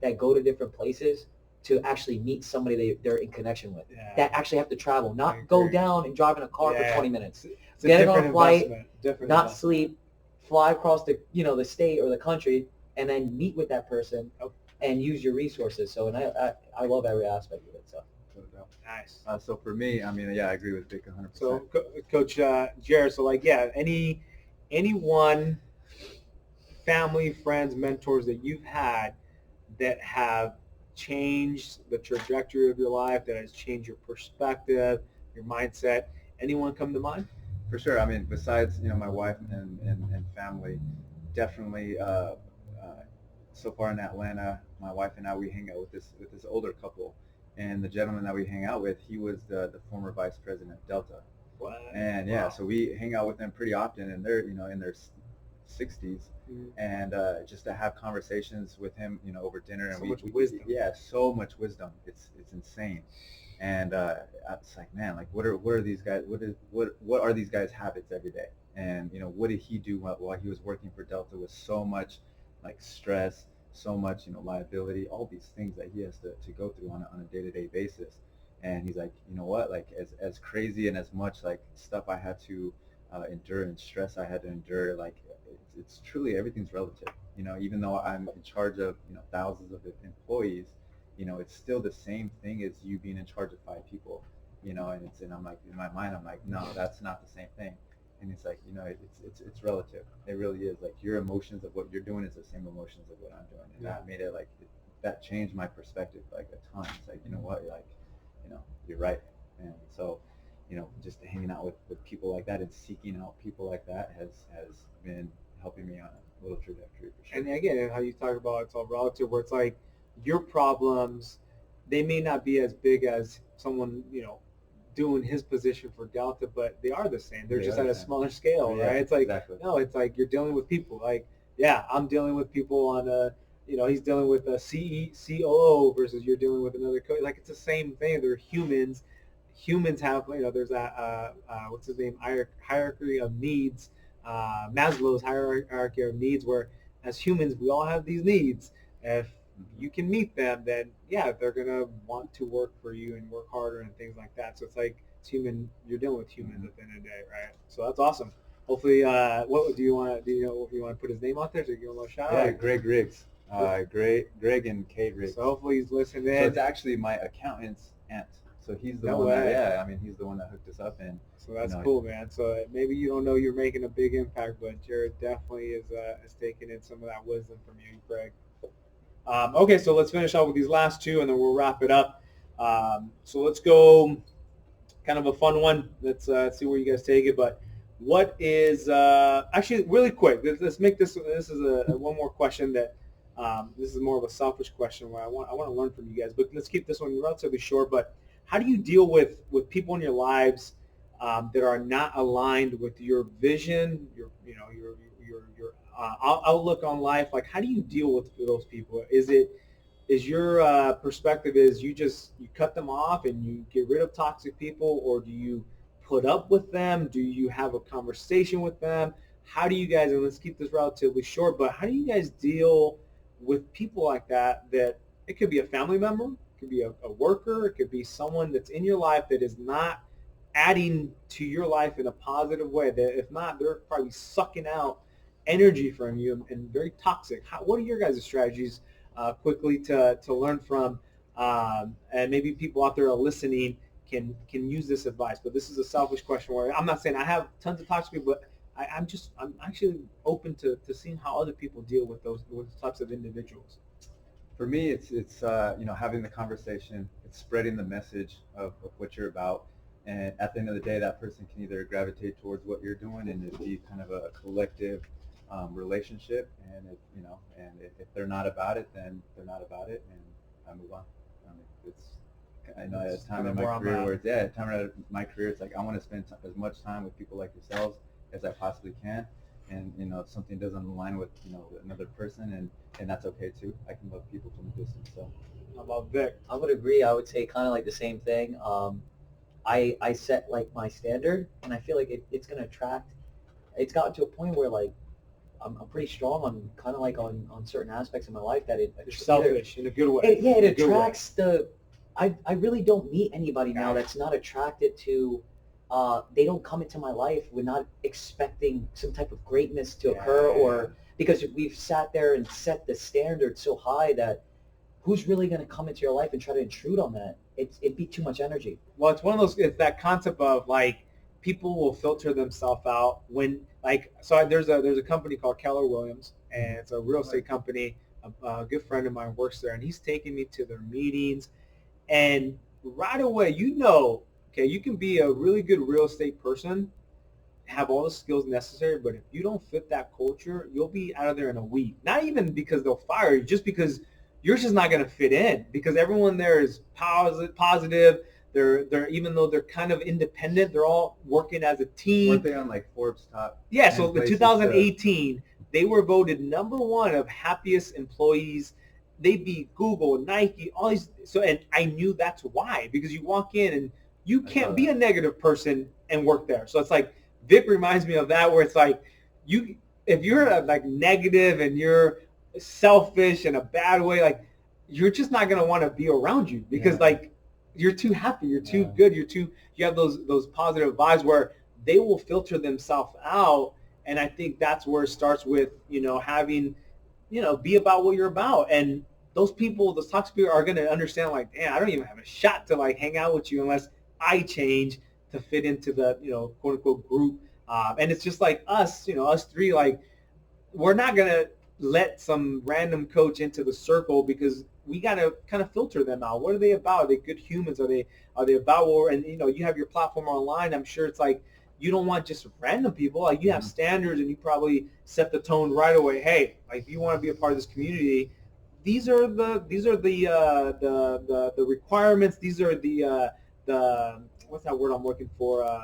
Speaker 3: that go to different places to actually meet somebody they're in connection with.
Speaker 1: Yeah.
Speaker 3: That actually have to travel,
Speaker 1: I
Speaker 3: not go
Speaker 1: agree.
Speaker 3: down and drive in a car
Speaker 1: Yeah.
Speaker 3: for 20 minutes.
Speaker 1: It's a
Speaker 3: Get on
Speaker 1: different
Speaker 3: a flight,
Speaker 1: investment. Different
Speaker 3: not
Speaker 1: investment.
Speaker 3: sleep, fly across the state or the country, and then meet with that person and use your resources. So, and I love every aspect of it. So.
Speaker 1: Nice.
Speaker 2: So for me, I mean, yeah, I agree with Vic 100%.
Speaker 1: So, Coach Jared, so like, yeah, anyone, family, friends, mentors that you've had that have changed the trajectory of your life, that has changed your perspective, your mindset, anyone come to mind?
Speaker 2: For sure. I mean, besides my wife and family, definitely. So far in Atlanta, my wife and I, we hang out with this older couple, and the gentleman that we hang out with, he was the former vice president of Delta.
Speaker 1: Wow.
Speaker 2: And yeah, so we hang out with them pretty often, and they're in their 60s, and just to have conversations with him, over dinner,
Speaker 1: So
Speaker 2: and
Speaker 1: much wisdom.
Speaker 2: Yeah, so much wisdom. It's insane. And it's like, man, like what are these guys? What are these guys' habits every day? And what did he do while he was working for Delta with so much like stress, so much liability, all these things that he has to go through on a day-to-day basis. And he's like, you know what, like as crazy and as much like stuff I had to endure and stress I had to endure, like it's truly everything's relative. Even though I'm in charge of thousands of employees, it's still the same thing as you being in charge of 5 people. And I'm like, in my mind, I'm like, no, that's not the same thing. And it's like, it's relative. It really is. Like your emotions of what you're doing is the same emotions of what I'm doing, and that made it like that changed my perspective like a ton. It's like, you know what, like, you're right. And so, just hanging out with people like that and seeking out people like that has been helping me on a little trajectory for sure.
Speaker 1: And again, how you talk about it's all relative, where it's like your problems, they may not be as big as someone, doing his position for Delta, but they are the same. They're just at a smaller scale,
Speaker 2: Yeah,
Speaker 1: right? It's like,
Speaker 2: exactly.
Speaker 1: no, it's like you're dealing with people. Like, yeah, I'm dealing with people on a, he's dealing with a COO versus you're dealing with another coach. Like, it's the same thing. They're humans. Humans have, there's that, what's his name, hierarchy of needs, Maslow's hierarchy of needs, where as humans, we all have these needs. If you can meet them, then yeah, they're gonna want to work for you and work harder and things like that. So it's like it's human. You're dealing with humans at the end of the day, right? So that's awesome. Hopefully, what do you want? Do you know if you want to put his name out there? So you give him a shout out?
Speaker 2: Yeah, Greg Riggs. Greg and Kate Riggs.
Speaker 1: So hopefully he's listening.
Speaker 2: So it's actually my accountant's aunt. So he's the one that, yeah, I mean, he's the one that hooked us up. And
Speaker 1: so that's cool, man. So maybe you don't know you're making a big impact, but Jared definitely is taking in some of that wisdom from you, Greg. Okay, so let's finish out with these last two, and then we'll wrap it up. So let's go kind of a fun one. Let's see where you guys take it. But what is actually really quick? Let's make this. This is a one more question that this is more of a selfish question where I want to learn from you guys. But let's keep this one relatively short. But how do you deal with people in your lives that are not aligned with your vision, your outlook on life? Like, how do you deal with those people? Is your perspective is you cut them off and you get rid of toxic people, or do you put up with them? Do you have a conversation with them? How do you guys, and let's keep this relatively short, but how do you guys deal with people like that it could be a family member, it could be a worker, it could be someone that's in your life that is not adding to your life in a positive way, that if not, they're probably sucking out energy from you and very toxic. What are your guys' strategies quickly to learn from, and maybe people out there are listening can use this advice? But this is a selfish question where I'm not saying I have tons of toxic people, but I'm actually open to seeing how other people deal with those types of individuals.
Speaker 2: For me, it's having the conversation, it's spreading the message of what you're about, and at the end of the day, that person can either gravitate towards what you're doing and it be kind of a collective relationship, and if they're not about it, then they're not about it, and I move on. I know at a time in my career where it's like I want to spend as much time with people like yourselves as I possibly can, and if something doesn't align with another person, and that's okay too. I can love people from a distance. So
Speaker 1: how about Vic?
Speaker 3: I would agree. I would say kind of like the same thing. I set like my standard, and I feel like it's going to attract. It's gotten to a point where like I'm pretty strong on kind of like on certain aspects of my life that it
Speaker 1: You're selfish in a good way.
Speaker 3: it attracts the. I really don't meet anybody now that's not attracted to. They don't come into my life. We're not expecting some type of greatness to occur, or because we've sat there and set the standard so high that who's really going to come into your life and try to intrude on that? It'd be too much energy.
Speaker 1: Well, it's one of those. It's that concept of like people will filter themselves out when like. So there's a company called Keller Williams, and it's a real estate company. A good friend of mine works there, and he's taking me to their meetings, and right away, okay, you can be a really good real estate person, have all the skills necessary, but if you don't fit that culture, you'll be out of there in a week. Not even because they'll fire you, just because you're just not going to fit in because everyone there is positive. They're even though they're kind of independent, they're all working as a team.
Speaker 2: Weren't they on like Forbes top?
Speaker 1: Yeah, so in 2018, they were voted #1 of happiest employees. They beat Google, Nike, all these. So, and I knew that's why, because you walk in and you can't be a negative person and work there. So it's like Vick reminds me of that, where it's like if you're like negative and you're selfish in a bad way, like you're just not gonna want to be around you because like you're too happy, you're too good, you have those positive vibes where they will filter themselves out. And I think that's where it starts with having be about what you're about. And those toxic people are gonna understand like, damn, I don't even have a shot to like hang out with you unless I change to fit into the quote unquote group. And it's just like us, us three, like we're not gonna let some random coach into the circle because we got to kind of filter them out. What are they about? Are they good humans? Are they about war? And you have your platform online. I'm sure it's like you don't want just random people. Like you have standards, and you probably set the tone right away. Hey, like if you want to be a part of this community, these are the requirements. These are the what's that word I'm looking for?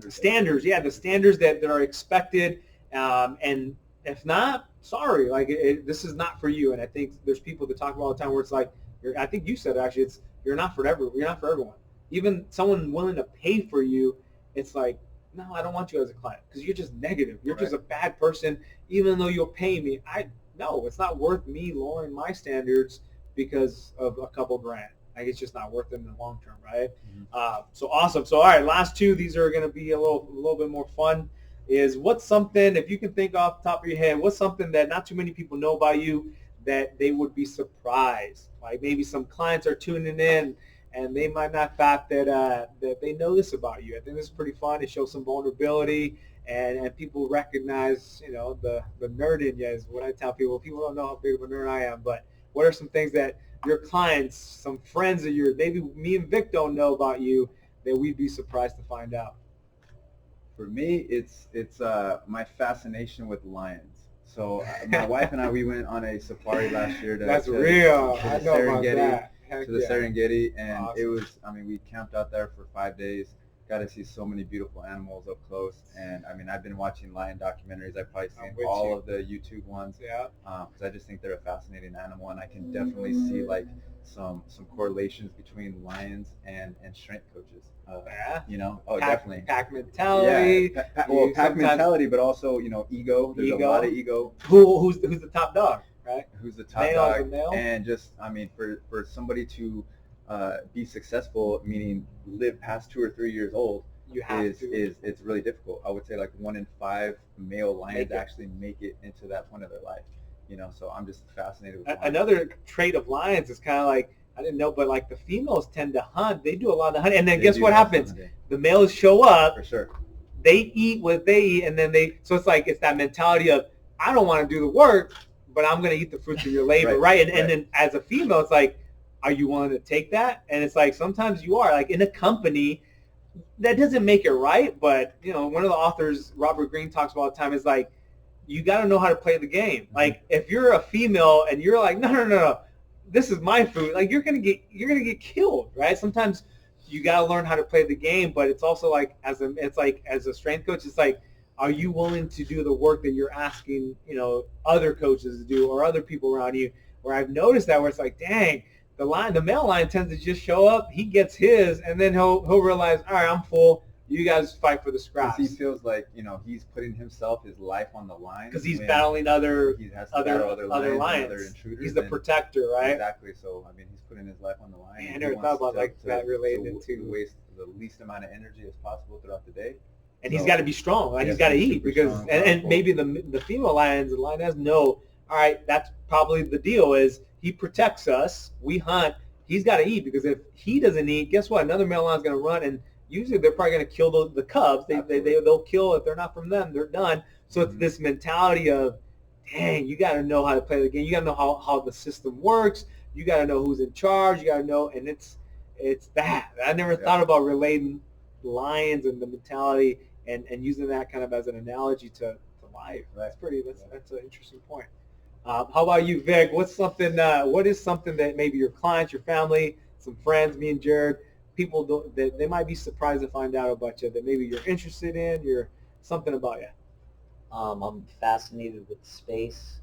Speaker 1: Standards. Yeah, the standards that are expected. And if not, sorry, like this is not for you. And I think there's people that talk about all the time where it's like, I think you said actually, you're not for everyone. Even someone willing to pay for you, it's like, no, I don't want you as a client because you're just negative. You're just a bad person. Even though you'll pay me, no, it's not worth me lowering my standards because of a couple grand. Like it's just not worth it in the long term, right? So awesome. So all right, last two. These are going to be a little bit more fun. Is what's something, if you can think off the top of your head, what's something that not too many people know about you that they would be surprised? Like maybe some clients are tuning in and they might not thought that they know this about you. I think this is pretty fun. It shows some vulnerability and people recognize, the nerd in you is what I tell people. People don't know how big of a nerd I am, but what are some things that your clients, some friends of yours, maybe me and Vick don't know about you that we'd be surprised to find out?
Speaker 2: For me, it's my fascination with lions. So my wife and I, we went on a safari last year to
Speaker 1: That's
Speaker 2: to,
Speaker 1: real.
Speaker 2: to the
Speaker 1: I know about that.
Speaker 2: to the Serengeti, and
Speaker 1: Awesome.
Speaker 2: it was, we camped out there for 5 days, got to see so many beautiful animals up close. And I've been watching lion documentaries. I've probably seen all of the YouTube ones, because I just think they're a fascinating animal, and I can definitely see like some correlations between lions and strength coaches. Definitely
Speaker 1: Pack mentality.
Speaker 2: Yeah, pack mentality, but also ego. There's a lot of ego.
Speaker 1: Who's the top dog, right?
Speaker 2: Who's the top dog? And just for somebody to be successful, meaning live past 2 or 3 years old, it's really difficult. I would say like 1 in 5 male lions actually make it into that point of their life. So I'm just fascinated with lions.
Speaker 1: Another trait of lions is kind of like, I didn't know, but like the females tend to hunt. They do a lot of hunting, and then guess what happens? The males show up.
Speaker 2: For sure.
Speaker 1: They eat what they eat, and then so it's that mentality of, I don't want to do the work, but I'm going to eat the fruits of your labor, right? And then as a female, it's like, are you willing to take that? And it's like sometimes you are. Like in a company, that doesn't make it right, but one of the authors, Robert Greene, talks about all the time is like, you got to know how to play the game. Mm-hmm. Like if you're a female and you're like, no, this is my food, like you're gonna get killed, right? Sometimes you got to learn how to play the game, but it's also like as a strength coach, it's like, are you willing to do the work that you're asking other coaches to do or other people around you? Where I've noticed that where it's like, dang, the male lion tends to just show up, he gets his, and then he'll realize, all right, I'm full, You guys fight for the
Speaker 2: Because
Speaker 1: scraps.
Speaker 2: he feels like, he's putting his life on the line.
Speaker 1: Because he's battling
Speaker 2: he has to battle other lions. Other intruders.
Speaker 1: He's the protector, right?
Speaker 2: Exactly. So, I mean, he's putting his life on the line.
Speaker 1: Man, I never thought about that related
Speaker 2: to waste the least amount of energy as possible throughout the day.
Speaker 1: And he's got to be strong. Like, he's got to eat because, strong, and maybe the female lions, the lioness know, all right, that's probably the deal is he protects us. We hunt. He's got to eat because if he doesn't eat, guess what? Another male lion's going to run, and usually they're probably going to kill the cubs. They'll kill if they're not from them. They're done. So it's this mentality of, dang, you got to know how to play the game. You got to know how the system works. You got to know who's in charge. You got to know, and it's that. I never thought about relating lions and the mentality and using that kind of as an analogy to life. That's an interesting point. How about you, Vic? What is something that maybe your clients, your family, some friends, me and Jared, people that they might be surprised to find out about you that maybe you're interested in, something about you?
Speaker 3: I'm fascinated with space.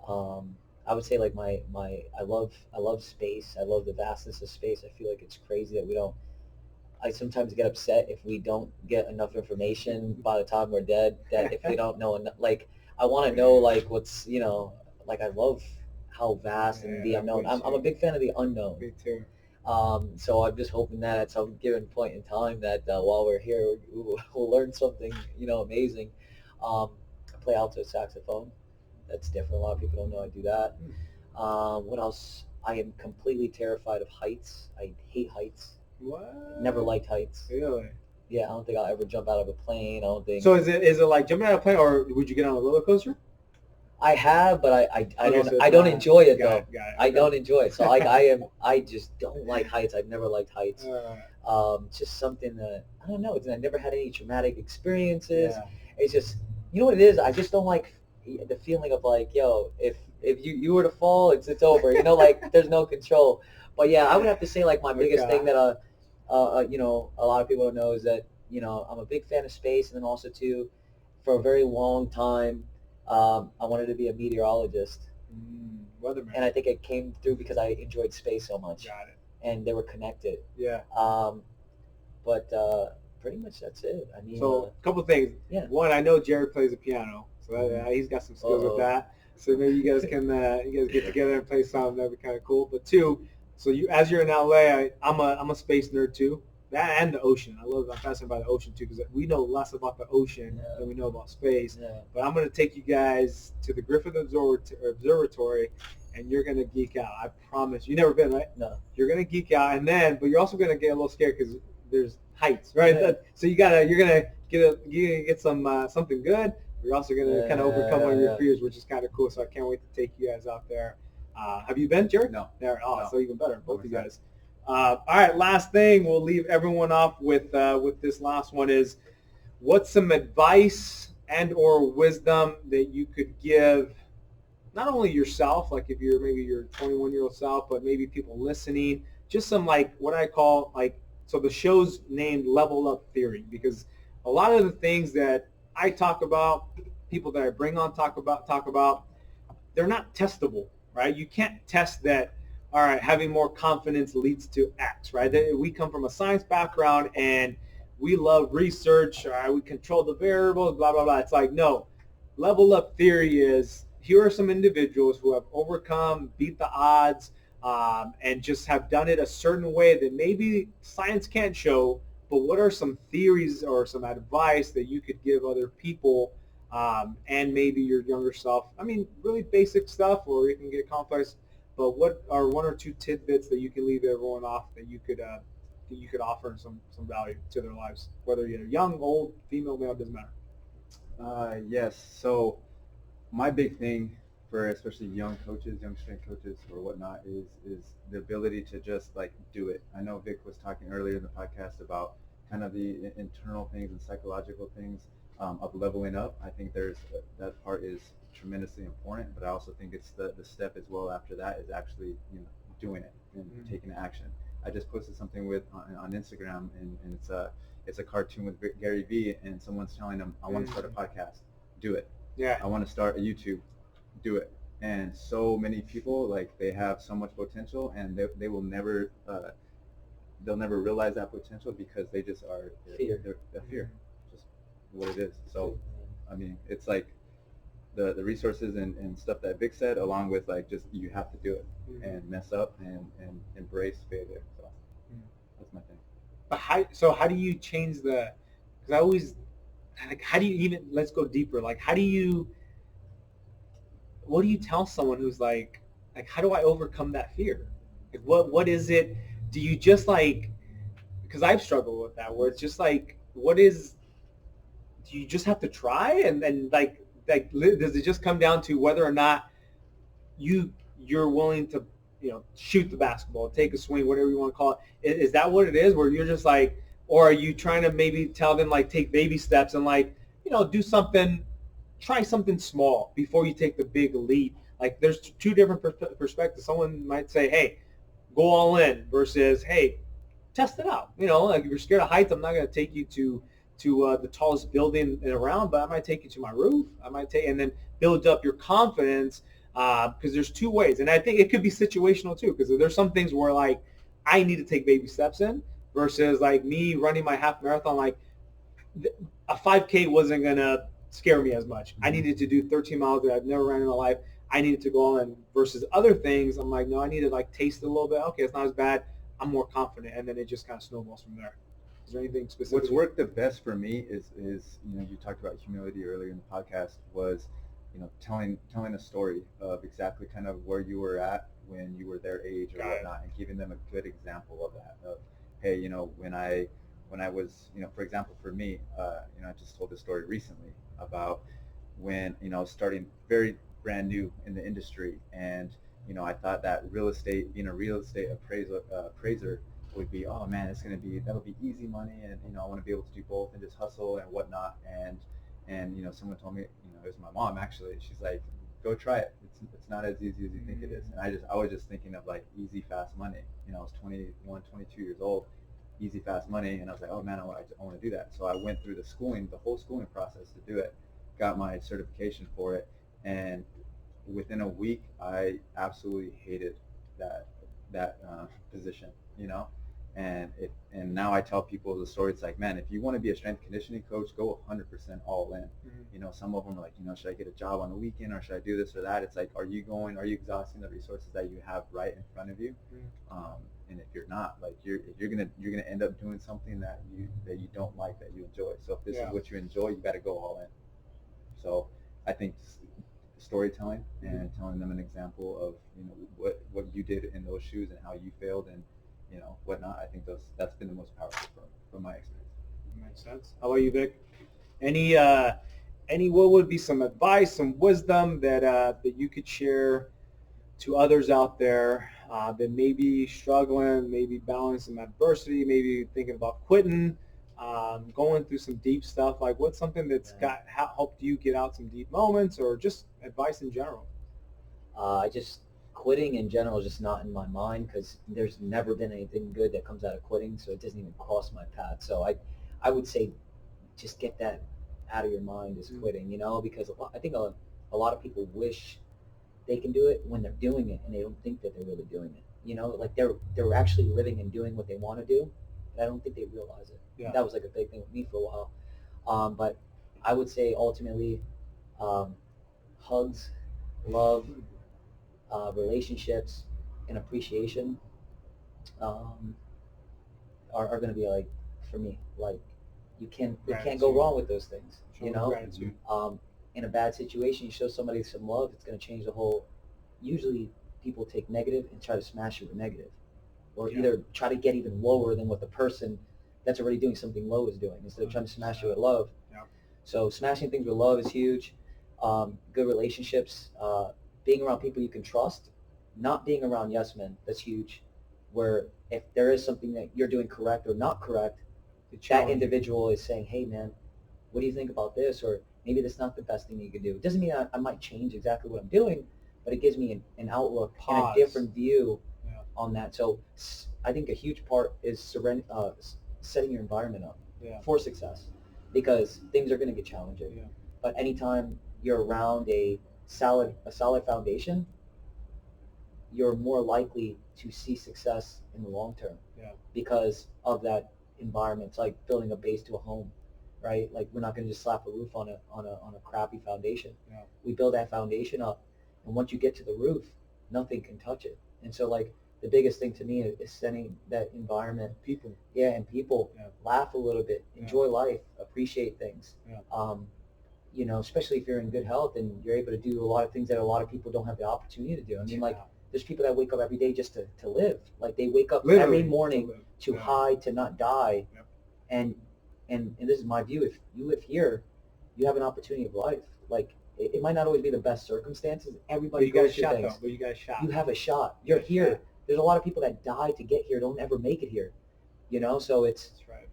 Speaker 3: I would say like I love space. I love the vastness of space. I feel like it's crazy that I sometimes get upset if we don't get enough information by the time we're dead, that if we don't know enough, like I want to know like what's, like I love how vast and the unknown. I'm a big fan of the unknown.
Speaker 1: Me too.
Speaker 3: So I'm just hoping that at some given point in time that while we're here, we'll learn something, amazing. I play alto saxophone. That's different. A lot of people don't know I do that. What else? I am completely terrified of heights. I hate heights.
Speaker 1: What?
Speaker 3: Never liked heights.
Speaker 1: Really?
Speaker 3: Yeah, I don't think I'll ever jump out of a plane. I don't think.
Speaker 1: So is it like jumping out of a plane, or would you get on a roller coaster?
Speaker 3: I have, but I don't enjoy it though.
Speaker 1: Got it.
Speaker 3: I don't enjoy it. So like I just don't like heights. I've never liked heights. Just something that I don't know. I never had any traumatic experiences.
Speaker 1: Yeah.
Speaker 3: It's just what it is. I just don't like the feeling of like, yo, if you were to fall, it's over. Like there's no control. But yeah, I would have to say like my biggest thing that a lot of people don't know is that I'm a big fan of space, and then also too, for a very long time, I wanted to be a meteorologist.
Speaker 1: Weatherman.
Speaker 3: And I think it came through because I enjoyed space so much.
Speaker 1: Got it.
Speaker 3: And they were connected.
Speaker 1: Yeah.
Speaker 3: But pretty much that's it. I mean,
Speaker 1: so a couple things.
Speaker 3: Yeah.
Speaker 1: One, I know Jared plays the piano, so he's got some skills with that. So maybe you guys can get together and play something. That'd be kind of cool. But two, so as you're in LA, I'm a space nerd too. That and the ocean. I'm fascinated by the ocean too because we know less about the ocean than we know about space. Yeah. But I'm going to take you guys to the Griffith Observatory, and you're going to geek out. I promise. You've never been, right?
Speaker 3: No.
Speaker 1: You're going to geek out, but you're also going to get a little scared because there's heights, right? Yeah. So you're going to get some something good. You're also going to kind of overcome one of your fears, which is kind of cool. So I can't wait to take you guys out there. Have you been, Jared?
Speaker 2: No.
Speaker 1: There. Oh, no. So even better, both of you guys. All right, last thing we'll leave everyone off with this last one is, what's some advice and or wisdom that you could give, not only yourself, like if you're maybe your 21-year-old self, but maybe people listening, just some like what I call so the show's named Level Up Theory, because a lot of the things that I talk about, people that I bring on talk about, they're not testable, right? You can't test that. All right, having more confidence leads to X, right? We come from a science background and we love research. All right, we control the variables, blah, blah, blah. It's like, no. Level Up Theory is, here are some individuals who have overcome, beat the odds, and just have done it a certain way that maybe science can't show, but what are some theories or some advice that you could give other people and maybe your younger self? I mean, really basic stuff, or you can get complex. But what are one or two tidbits that you can leave everyone off that you could offer some value to their lives, whether you're young, old, female, male, doesn't matter.
Speaker 2: Yes. So my big thing for especially young strength coaches or whatnot is the ability to just like do it. I know Vic was talking earlier in the podcast about kind of the internal things and psychological things of leveling up. I think that part is tremendously important, but I also think it's the step as well after that is actually doing it and taking action. I just posted something on Instagram, and it's a cartoon with Gary Vee, and someone's telling him, I want to start a podcast, do it.
Speaker 1: Yeah.
Speaker 2: I want to start a YouTube, do it. And so many people, like, they have so much potential, and they will never they'll never realize that potential because they just are
Speaker 3: Fear.
Speaker 2: they're fear, just what it is. So I mean, it's like the resources and stuff that Vic said, along with like just you have to do it and mess up and embrace failure. So that's my thing.
Speaker 1: But how do you change the? Because I always like, how do you even? Let's go deeper. Like, how do you? What do you tell someone who's like, how do I overcome that fear? Like, what is it? Do you just like? Because I've struggled with that, where it's just like, what is? Do you just have to try and then does it just come down to whether or not you're willing to shoot the basketball, take a swing, whatever you want to call it? Is that what it is, where you're just like, or are you trying to maybe tell them like take baby steps and like do something, try something small before you take the big leap? Like there's two different perspectives. Someone might say, hey, go all in, versus, hey, test it out. Like if you're scared of heights, I'm not going to take you to the tallest building around, but I might take you to my roof. I might take, and then build up your confidence, because there's two ways, and I think it could be situational too. Because there's some things where like I need to take baby steps in, versus like me running my half marathon. Like a 5K wasn't gonna scare me as much. I needed to do 13 miles that I've never ran in my life. I needed to go on, versus other things. I'm like, no, I need to like taste it a little bit. Okay, it's not as bad. I'm more confident, and then it just kind of snowballs from there. Is there anything specific?
Speaker 2: What's worked the best for me is you talked about humility earlier in the podcast, was telling a story of exactly kind of where you were at when you were their age or whatnot, and giving them a good example of that. Of, hey, when I was, for example, for me, I just told this story recently about when I was starting very brand new in the industry, and I thought that being a real estate appraiser would be, oh man, that'll be easy money, and I want to be able to do both and just hustle and whatnot. And someone told me, it was my mom actually. She's like, go try it. It's not as easy as you think it is. And I was just thinking of like easy fast money. I was 21, 22 years old, easy fast money, and I was like, oh man, I want to do that. So I went through the whole schooling process to do it, got my certification for it, and within a week I absolutely hated that position. And now I tell people the story. It's like, man, if you want to be a strength conditioning coach, go 100% all in. Some of them are like, should I get a job on the weekend, or should I do this or that? It's like, are you exhausting the resources that you have right in front of you? And if you're not, like, you're gonna end up doing something that you don't like, that you enjoy. So if this is what you enjoy, you got to go all in. So I think storytelling and telling them an example of what you did in those shoes and how you failed and whatnot. I think that's been the most powerful from my experience.
Speaker 1: Makes sense. How about you, Vic? Any what would be some advice, some wisdom that you could share to others out there that may be struggling, maybe balancing adversity, maybe thinking about quitting, going through some deep stuff? Like, what's something that's helped you get out some deep moments, or just advice in general?
Speaker 3: Quitting in general is just not in my mind, because there's never been anything good that comes out of quitting, so it doesn't even cross my path. So I would say just get that out of your mind, is quitting, because I think a lot of people wish they can do it when they're doing it, and they don't think that they're really doing it. Like they're actually living and doing what they want to do, and I don't think they realize it.
Speaker 1: Yeah.
Speaker 3: That was like a big thing with me for a while. But I would say ultimately, hugs, love, relationships, and appreciation are going to be, like, for me, like, you can't go wrong with those things.
Speaker 1: Gratitude.
Speaker 3: In a bad situation, you show somebody some love, it's going to change the whole. Usually people take negative and try to smash it with negative, or either try to get even lower than what the person that's already doing something low is doing, instead of trying to smash it with love. So smashing things with love is huge. Good relationships, being around people you can trust, not being around yes men. That's huge. Where if there is something that you're doing correct or not correct, that individual is saying, hey man, what do you think about this? Or maybe that's not the best thing you can do. It doesn't mean I might change exactly what I'm doing, but it gives me an outlook and a different view on that. So I think a huge part is setting your environment up for success, because things are going to get challenging. But anytime you're around a solid foundation, you're more likely to see success in the long term.
Speaker 1: Yeah.
Speaker 3: Because of that environment. It's like building a base to a home, right? Like we're not going to just slap a roof on a crappy foundation.
Speaker 1: Yeah.
Speaker 3: We build that foundation up, and once you get to the roof, nothing can touch it. And so like the biggest thing to me is setting that environment.
Speaker 1: People.
Speaker 3: Yeah, and people
Speaker 1: Yeah.
Speaker 3: laugh a little bit, enjoy life, appreciate things.
Speaker 1: Yeah.
Speaker 3: Especially if you're in good health and you're able to do a lot of things that a lot of people don't have the opportunity to do. I mean, like, there's people that wake up every day just to live. Like, they wake up
Speaker 1: Literally
Speaker 3: every morning to
Speaker 1: Yeah.
Speaker 3: hide, to not die.
Speaker 1: Yep.
Speaker 3: And this is my view. If you live here, you have an opportunity of life. Like, it might not always be the best circumstances.
Speaker 1: But
Speaker 3: Everybody
Speaker 1: you got a
Speaker 3: goes through
Speaker 1: shot,
Speaker 3: things.
Speaker 1: though. But you got a shot.
Speaker 3: You have a shot. You're
Speaker 1: got a
Speaker 3: here.
Speaker 1: shot.
Speaker 3: There's a lot of people that die to get here, don't ever make it here. So it's
Speaker 1: That's right.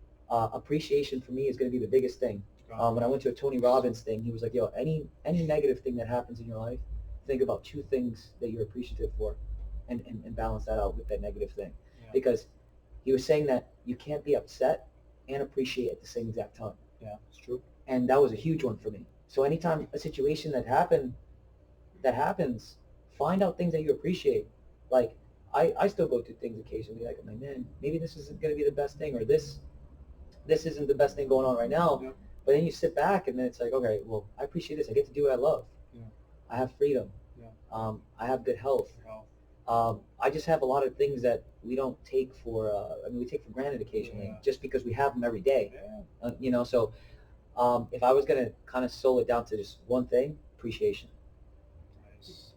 Speaker 3: appreciation for me is going to be the biggest thing. When I went to a Tony Robbins thing, he was like, yo, any negative thing that happens in your life, think about 2 things that you're appreciative for and balance that out with that negative thing.
Speaker 1: Yeah.
Speaker 3: Because he was saying that you can't be upset and appreciate at the same exact time.
Speaker 1: Yeah, it's true.
Speaker 3: And that was a huge one for me. So anytime a situation that happens, find out things that you appreciate. Like, I still go through things occasionally, like, I'm like, man, maybe this isn't going to be the best thing, or this isn't the best thing going on right now.
Speaker 1: Yeah.
Speaker 3: But then you sit back and then it's like, okay, well, I appreciate this. I get to do what I love.
Speaker 1: Yeah.
Speaker 3: I have freedom.
Speaker 1: Yeah.
Speaker 3: I have good health. I just have a lot of things that we don't take for, we take for granted occasionally,
Speaker 1: Yeah.
Speaker 3: just because we have them every day.
Speaker 1: Yeah.
Speaker 3: So if I was going to kind of soul it down to just one thing, appreciation.
Speaker 1: Nice.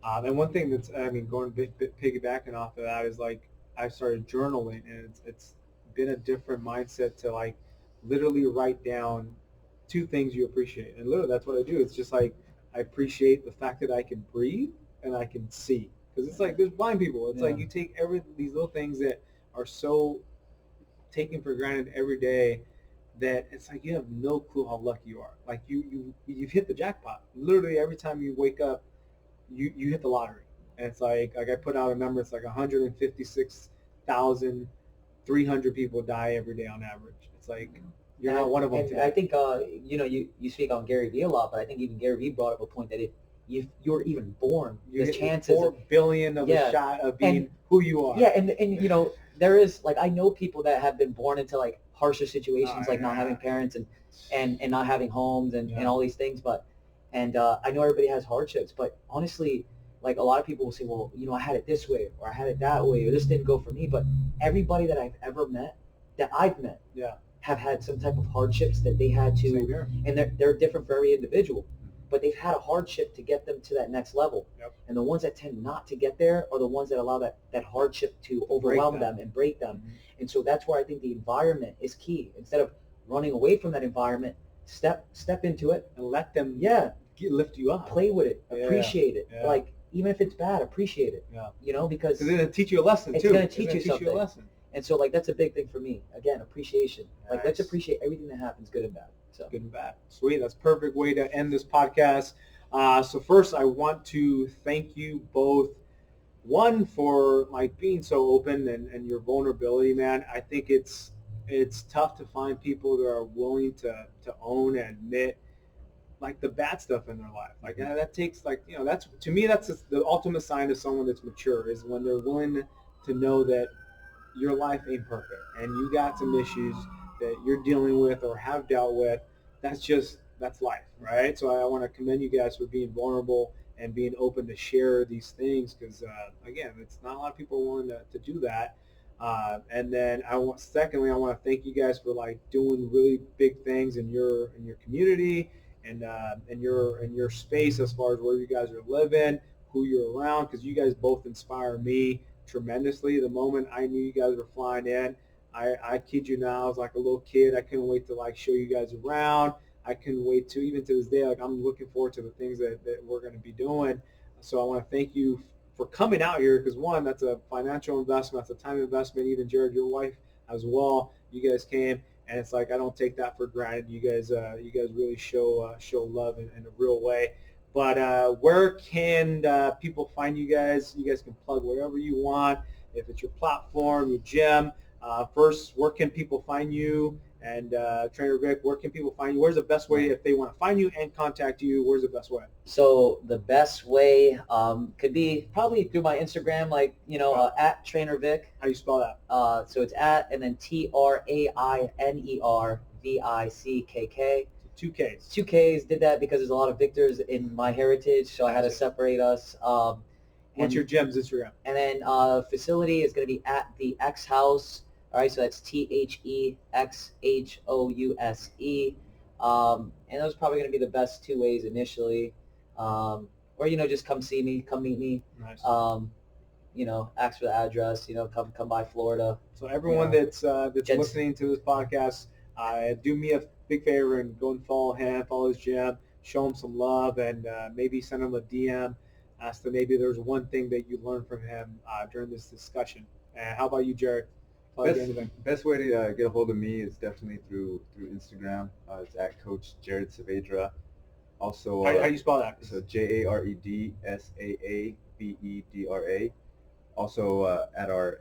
Speaker 1: And one thing that's, piggybacking off of that is, like, I started journaling, and it's been a different mindset to, like, literally write down 2 things you appreciate. And literally that's what I do. It's just like, I appreciate the fact that I can breathe and I can see. Because it's like, there's blind people. It's like you take these little things that are so taken for granted every day that it's like you have no clue how lucky you are. Like, you've hit the jackpot. Literally every time you wake up, you hit the lottery. And it's like I put out a number, it's like 156,300 people die every day on average. It's like, you're not one of them
Speaker 3: and
Speaker 1: today.
Speaker 3: I think, you speak on Gary Vee a lot, but I think even Gary Vee brought up a point that if you're even born,
Speaker 1: You
Speaker 3: the
Speaker 1: get
Speaker 3: chances
Speaker 1: 4 billion of a shot of being who you are.
Speaker 3: Yeah, and there is, like, I know people that have been born into, like, harsher situations, like not having parents and not having homes and all these things, but I know everybody has hardships, but honestly, like, a lot of people will say, well, I had it this way, or I had it that way, or this didn't go for me. But everybody that I've ever met, have had some type of hardships that they had to, and they're different for every individual, but they've had a hardship to get them to that next level.
Speaker 1: Yep.
Speaker 3: And the ones that tend not to get there are the ones that allow that hardship to overwhelm them and break them.
Speaker 1: Mm-hmm.
Speaker 3: And so that's where I think the environment is key. Instead of running away from that environment, step into it
Speaker 1: and let them lift you up.
Speaker 3: Play with it, appreciate it.
Speaker 1: Yeah.
Speaker 3: Like, even if it's bad, appreciate it.
Speaker 1: Yeah.
Speaker 3: Because
Speaker 1: it's going to teach you a lesson,
Speaker 3: it's
Speaker 1: too.
Speaker 3: It's going to teach you something.
Speaker 1: A lesson.
Speaker 3: And so, like, that's a big thing for me. Again, appreciation.
Speaker 1: Nice.
Speaker 3: Like, let's appreciate everything that happens, good and bad. So
Speaker 1: good and bad. Sweet. That's a perfect way to end this podcast. So first, I want to thank you both. One, for, like, being so open and your vulnerability, man. I think it's tough to find people that are willing to own and admit, like, the bad stuff in their life. Like, that takes, like, that's, to me, that's the ultimate sign of someone that's mature, is when they're willing to know that your life ain't perfect and you got some issues that you're dealing with or have dealt with. That's life, right? So I want to commend you guys for being vulnerable and being open to share these things, because again, it's not a lot of people willing to do that. And then secondly, I want to thank you guys for, like, doing really big things in your community and in your space, as far as where you guys are living, who you're around, because you guys both inspire me tremendously. The moment I knew you guys were flying in, I kid you not, I was like a little kid. I couldn't wait to, like, show you guys around. I couldn't wait to, even to this day, like, I'm looking forward to the things that we're going to be doing. So I want to thank you for coming out here, because, one, that's a financial investment, that's a time investment. Even Jared, your wife as well, you guys came, and it's like, I don't take that for granted. You guys really show love in a real way. But where can people find you guys? You guys can plug wherever you want, if it's your platform, your gym. First, where can people find you? And Trainer Vick, where can people find you? Where's the best way if they want to find you and contact you? Where's the best way?
Speaker 3: So the best way could be probably through my Instagram, like at Trainer Vick.
Speaker 1: How do you spell that?
Speaker 3: So it's at and then TRAINERVICKK.
Speaker 1: Two Ks.
Speaker 3: Two Ks. Did that because there's a lot of Victors in my heritage, so I had to separate us.
Speaker 1: What's your gym's Instagram?
Speaker 3: And then facility is going to be at the X House. All right, so that's THEXHOUSE. And those are probably going to be the best two ways initially. Or just come see me, come meet me.
Speaker 1: Nice.
Speaker 3: Ask for the address. Come by Florida.
Speaker 1: So everyone that's listening to this podcast, do me a big favor and go and follow him, follow his gym, show him some love, and maybe send him a DM. Ask them maybe there's one thing that you learned from him during this discussion. And how about you, Jared?
Speaker 2: Best way to get a hold of me is definitely through Instagram. It's at Coach Jared Saavedra. Also,
Speaker 1: how do you spell that?
Speaker 2: So JAREDSAAVEDRA. Also at our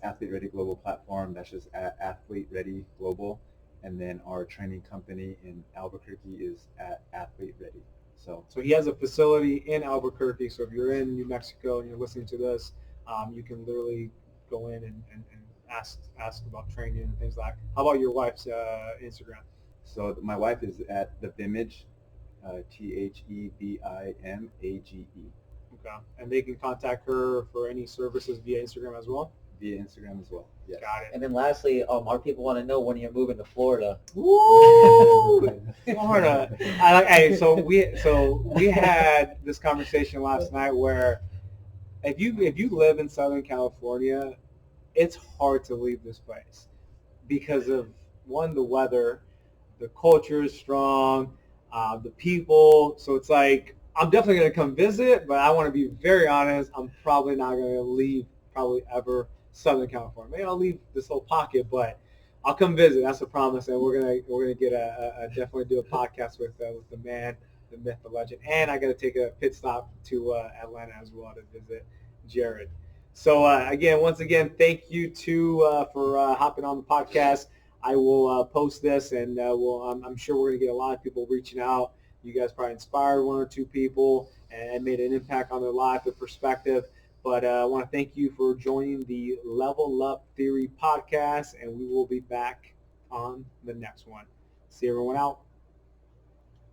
Speaker 2: Athlete Ready Global platform. That's just at Athlete Ready Global. And then our training company in Albuquerque is at Athlete Ready. So
Speaker 1: he has a facility in Albuquerque. So if you're in New Mexico and you're listening to this, you can literally go in and ask about training and things like that. How about your wife's Instagram?
Speaker 2: So my wife is at the Vimage, THEBIMAGE.
Speaker 1: Okay. And they can contact her for any services via Instagram as well?
Speaker 2: Via Instagram as well. Yes.
Speaker 1: Got it.
Speaker 3: And then lastly, our people want to know when you're moving to Florida.
Speaker 1: Woo! Florida. So we had this conversation last night where if you live in Southern California, it's hard to leave this place because of the weather, the culture is strong, the people. So it's like I'm definitely going to come visit, but I want to be very honest. I'm probably not going to leave ever Southern California. Maybe I'll leave this whole pocket, but I'll come visit. That's a promise, and we're gonna get definitely do a podcast with the man, the myth, the legend, and I got to take a pit stop to Atlanta as well to visit Jared. So once again, thank you for hopping on the podcast. I will post this, and I'm sure we're gonna get a lot of people reaching out. You guys probably inspired one or two people and made an impact on their life, their perspective. But I want to thank you for joining the Level Up Theory podcast, and we will be back on the next one. See everyone out.